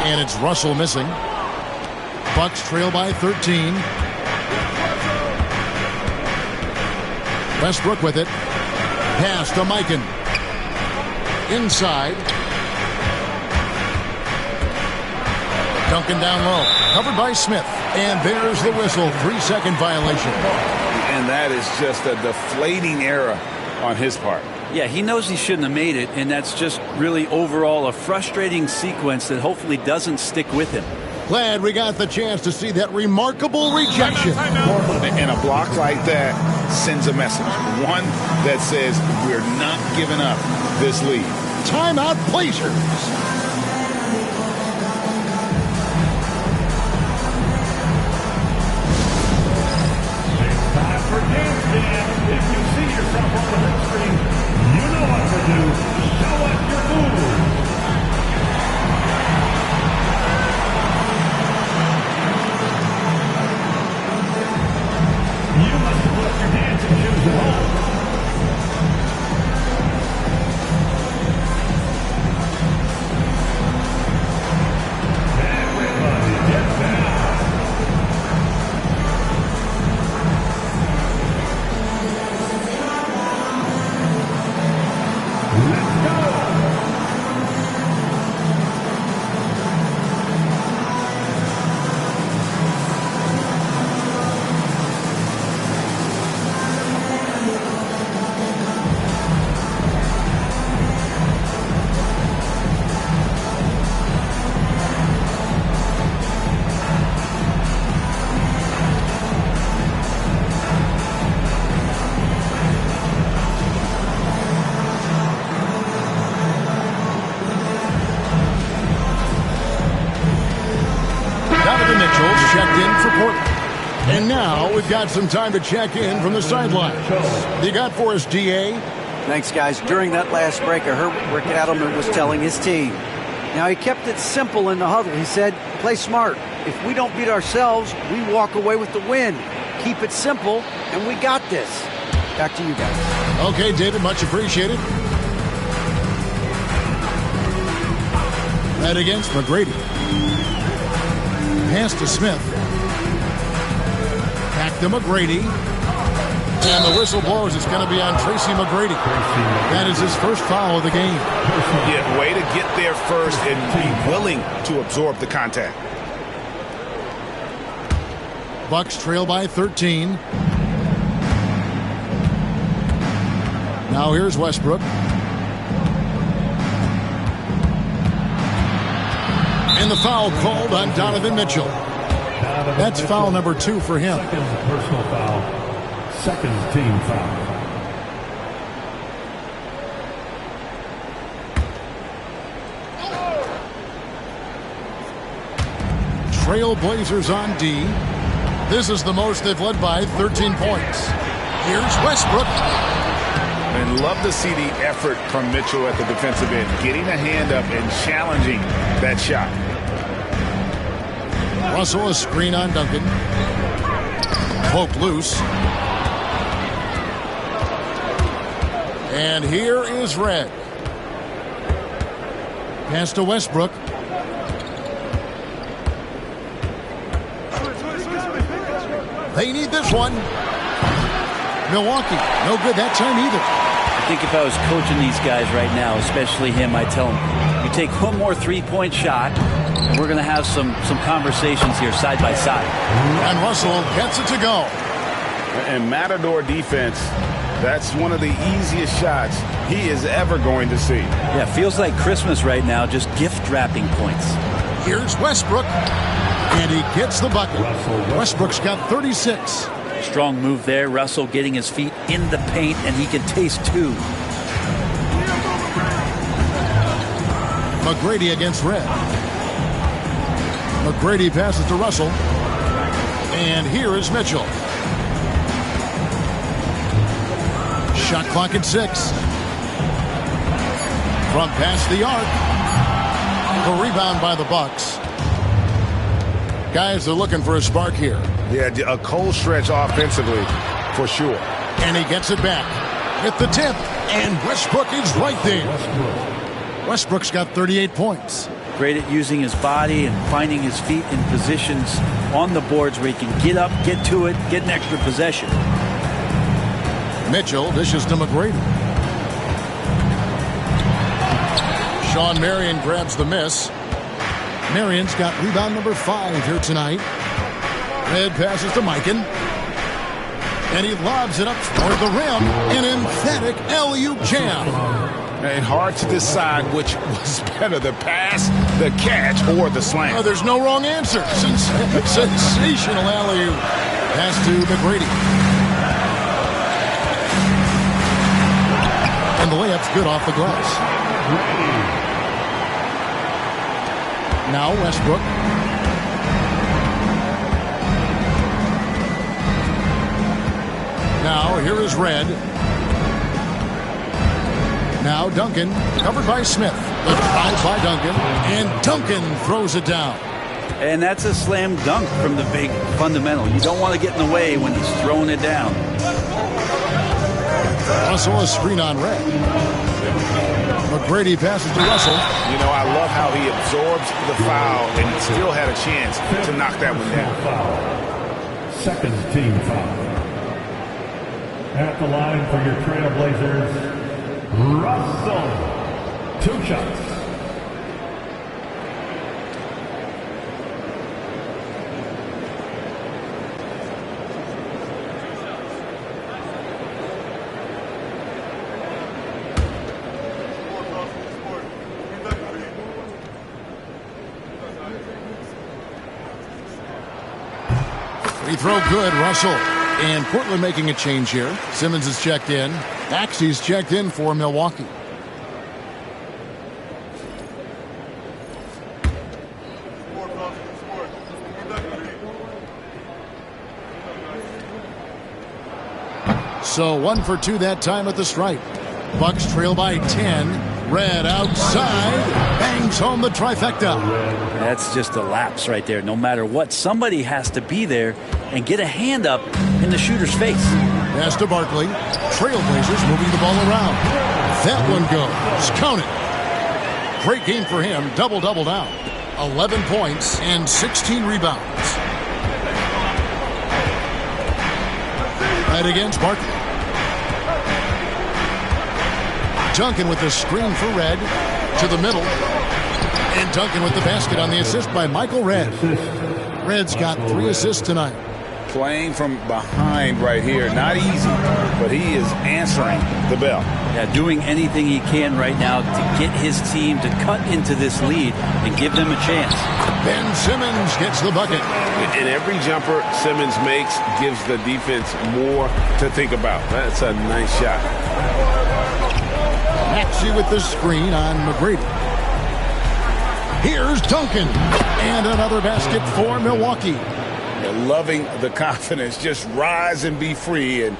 And it's Russell missing. Bucks trail by 13. Westbrook with it. Pass to Mikan. Inside. Duncan down low. Covered by Smith. And there's the whistle. 3-second violation. And that is just a deflating error on his part. Yeah, he knows he shouldn't have made it, and that's just really overall a frustrating sequence that hopefully doesn't stick with him. Glad we got the chance to see that remarkable rejection. And a block like that sends a message. One that says we're not giving up this lead. Timeout, Blazers. Time for game stand. If you see yourself on the big screen, you know what to do. Show us your moves. You must have left your dancing shoes at home. Everybody get down. Let's go. Donovan Mitchell's checked in for Portland. And now we've got some time to check in from the sidelines. You got for us, DA? Thanks, guys. During that last break, I heard what Rick Adelman was telling his team. Now, he kept it simple in the huddle. He said, play smart. If we don't beat ourselves, we walk away with the win. Keep it simple, and we got this. Back to you guys. Okay, David, much appreciated. Right against McGrady. Pass to Smith. Back to McGrady. And the whistle blows. It's going to be on Tracy McGrady. That is his first foul of the game. Yeah, way to get there first and be willing to absorb the contact. Bucks trail by 13. Now here's Westbrook. And the foul called on Donovan Mitchell. That's foul number 2 for him. Second personal foul. Second team foul. Trailblazers on D. This is the most they've led by 13 points. Here's Westbrook. And love to see the effort from Mitchell at the defensive end, getting a hand up and challenging that shot. Russell, a screen on Duncan. Poked loose. And here is Red. Pass to Westbrook. They need this one. Milwaukee, no good that time either. I think if I was coaching these guys right now, especially him, I'd tell him, you take one more three-point shot, and we're going to have some conversations here side by side. And Russell gets it to go. And Matador defense That's one of the easiest shots he is ever going to see. Yeah, feels like Christmas right now, just gift wrapping points. Here's Westbrook, and he gets the bucket. Westbrook's got 36. Strong move there. Russell getting his feet in the paint, and he can taste two. McGrady against Red. McGrady passes to Russell. And here is Mitchell. Shot clock at 6. From past the arc. The rebound by the Bucks. Guys are looking for a spark here. Yeah, a cold stretch offensively, for sure. And he gets it back. Hit the tip. And Westbrook is right there. Westbrook's got 38 points. Great at using his body and finding his feet in positions on the boards where he can get up, get to it, get an extra possession. Mitchell dishes to McGrady. Sean Marion grabs the miss. Marion's got rebound number 5 here tonight. Red passes to Mikan. And he lobs it up toward the rim. An emphatic alley-oop jam. And hard to decide which was better, the pass, the catch, or the slam. Oh, there's no wrong answer. Sensational alley-oop. Pass to McGrady. And the layup's good off the glass. Now Westbrook. Now here is Red. Now Duncan, covered by Smith. The foul by Duncan, and Duncan throws it down. And that's a slam dunk from the big fundamental. You don't want to get in the way when he's throwing it down. Russell a screen on Red. McGrady passes to Russell. You know, I love how he absorbs the foul and still had a chance to knock that one down. Second team foul. At the line for your Trailblazers, Russell. 2 shots. Free throw good, Russell. And Portland making a change here. Simmons is checked in. Maxey's checked in for Milwaukee. So 1 for 2 that time at the stripe. Bucks trail by 10. Red outside. Bangs home the trifecta. That's just a lapse right there. No matter what, somebody has to be there and get a hand up in the shooter's face. Pass to Barkley. Trailblazers moving the ball around. That one goes. Count it. Great game for him. Double-double down. 11 points and 16 rebounds. Right against Barkley. Duncan with the screen for Red. To the middle. And Duncan with the basket on the assist by Michael Red. Red's got 3 assists tonight. Playing from behind right here. Not easy, but he is answering the bell. Yeah, doing anything he can right now to get his team to cut into this lead and give them a chance. Ben Simmons gets the bucket. And every jumper Simmons makes gives the defense more to think about. That's a nice shot. Maxey with the screen on McGrady. Here's Duncan. And another basket for Milwaukee. They're loving the confidence. Just rise and be free. And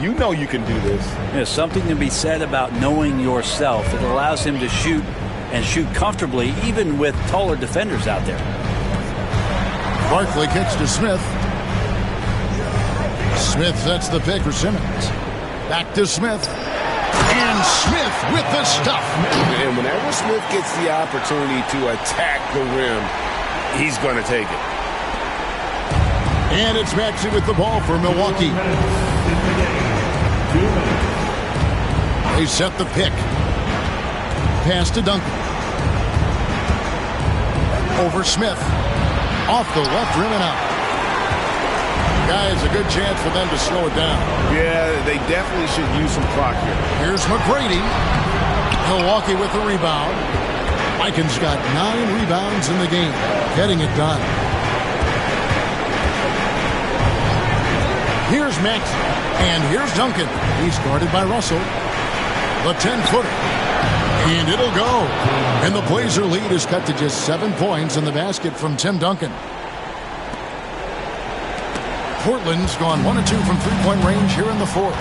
you know you can do this. There's something to be said about knowing yourself. It allows him to shoot and shoot comfortably, even with taller defenders out there. Barkley kicks to Smith. Smith sets the pick for Simmons. Back to Smith. And Smith with the stuff. And whenever Smith gets the opportunity to attack the rim, he's going to take it. And it's Maxey with the ball for Milwaukee. They set the pick. Pass to Duncan. Over Smith. Off the left rim and out. Guys, a good chance for them to slow it down. Yeah, they definitely should use some clock here. Here's McGrady. Milwaukee with the rebound. Mikan's got 9 rebounds in the game, getting it done. Here's Maxey, and here's Duncan. He's guarded by Russell. The 10-footer, and it'll go. And the Blazer lead is cut to just 7 points in the basket from Tim Duncan. Portland's gone 1 of 2 from three-point range here in the fourth.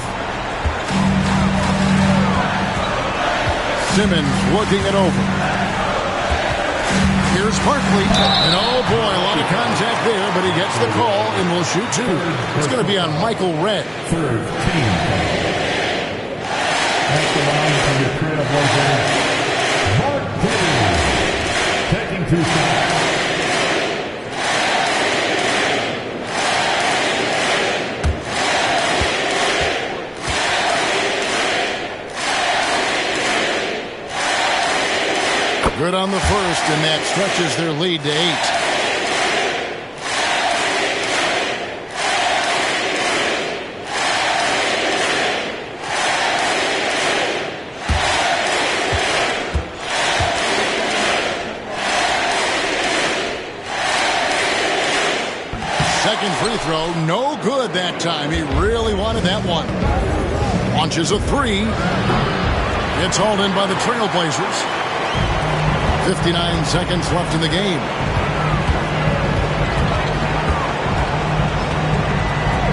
Simmons working it over. Here's Barkley, and oh boy, a lot of contact there, but he gets the call and will shoot 2. It's going to be on Michael Redd. Third team. At the line from the Trailblazers, Barkley, taking 2 shots. Good on the first, and that stretches their lead to 8. Second free throw, no good that time. He really wanted that one. Launches a 3. It's hauled in by the Trailblazers. 59 seconds left in the game.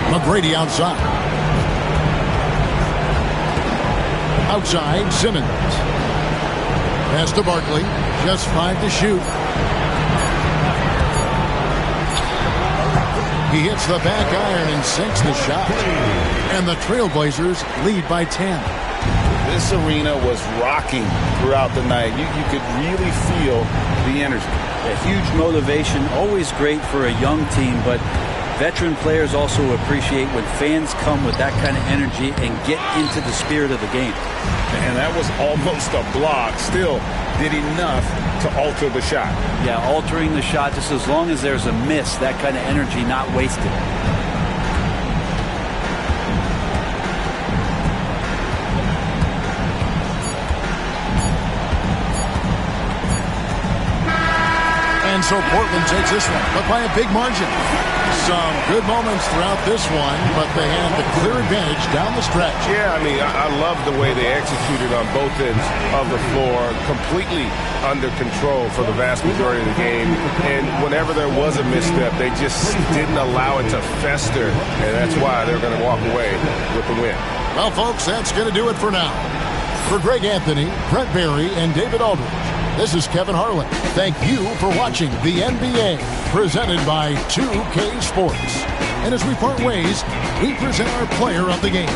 McGrady outside. Outside, Simmons. Pass to Barkley. Just 5 to shoot. He hits the back iron and sinks the shot. And the Trailblazers lead by 10. This arena was rocking throughout the night. You could really feel the energy. A huge motivation, always great for a young team, but veteran players also appreciate when fans come with that kind of energy and get into the spirit of the game. And that was almost a block. Still did enough to alter the shot. Yeah, altering the shot, just as long as there's a miss, that kind of energy not wasted. And so Portland takes this one, but by a big margin. Some good moments throughout this one, but they had the clear advantage down the stretch. Yeah, I mean, I love the way they executed on both ends of the floor, completely under control for the vast majority of the game. And whenever there was a misstep, they just didn't allow it to fester, and that's why they're going to walk away with the win. Well, folks, that's going to do it for now. For Greg Anthony, Brent Barry, and David Aldridge, this is Kevin Harlan. Thank you for watching the NBA, presented by 2K Sports. And as we part ways, we present our player of the game.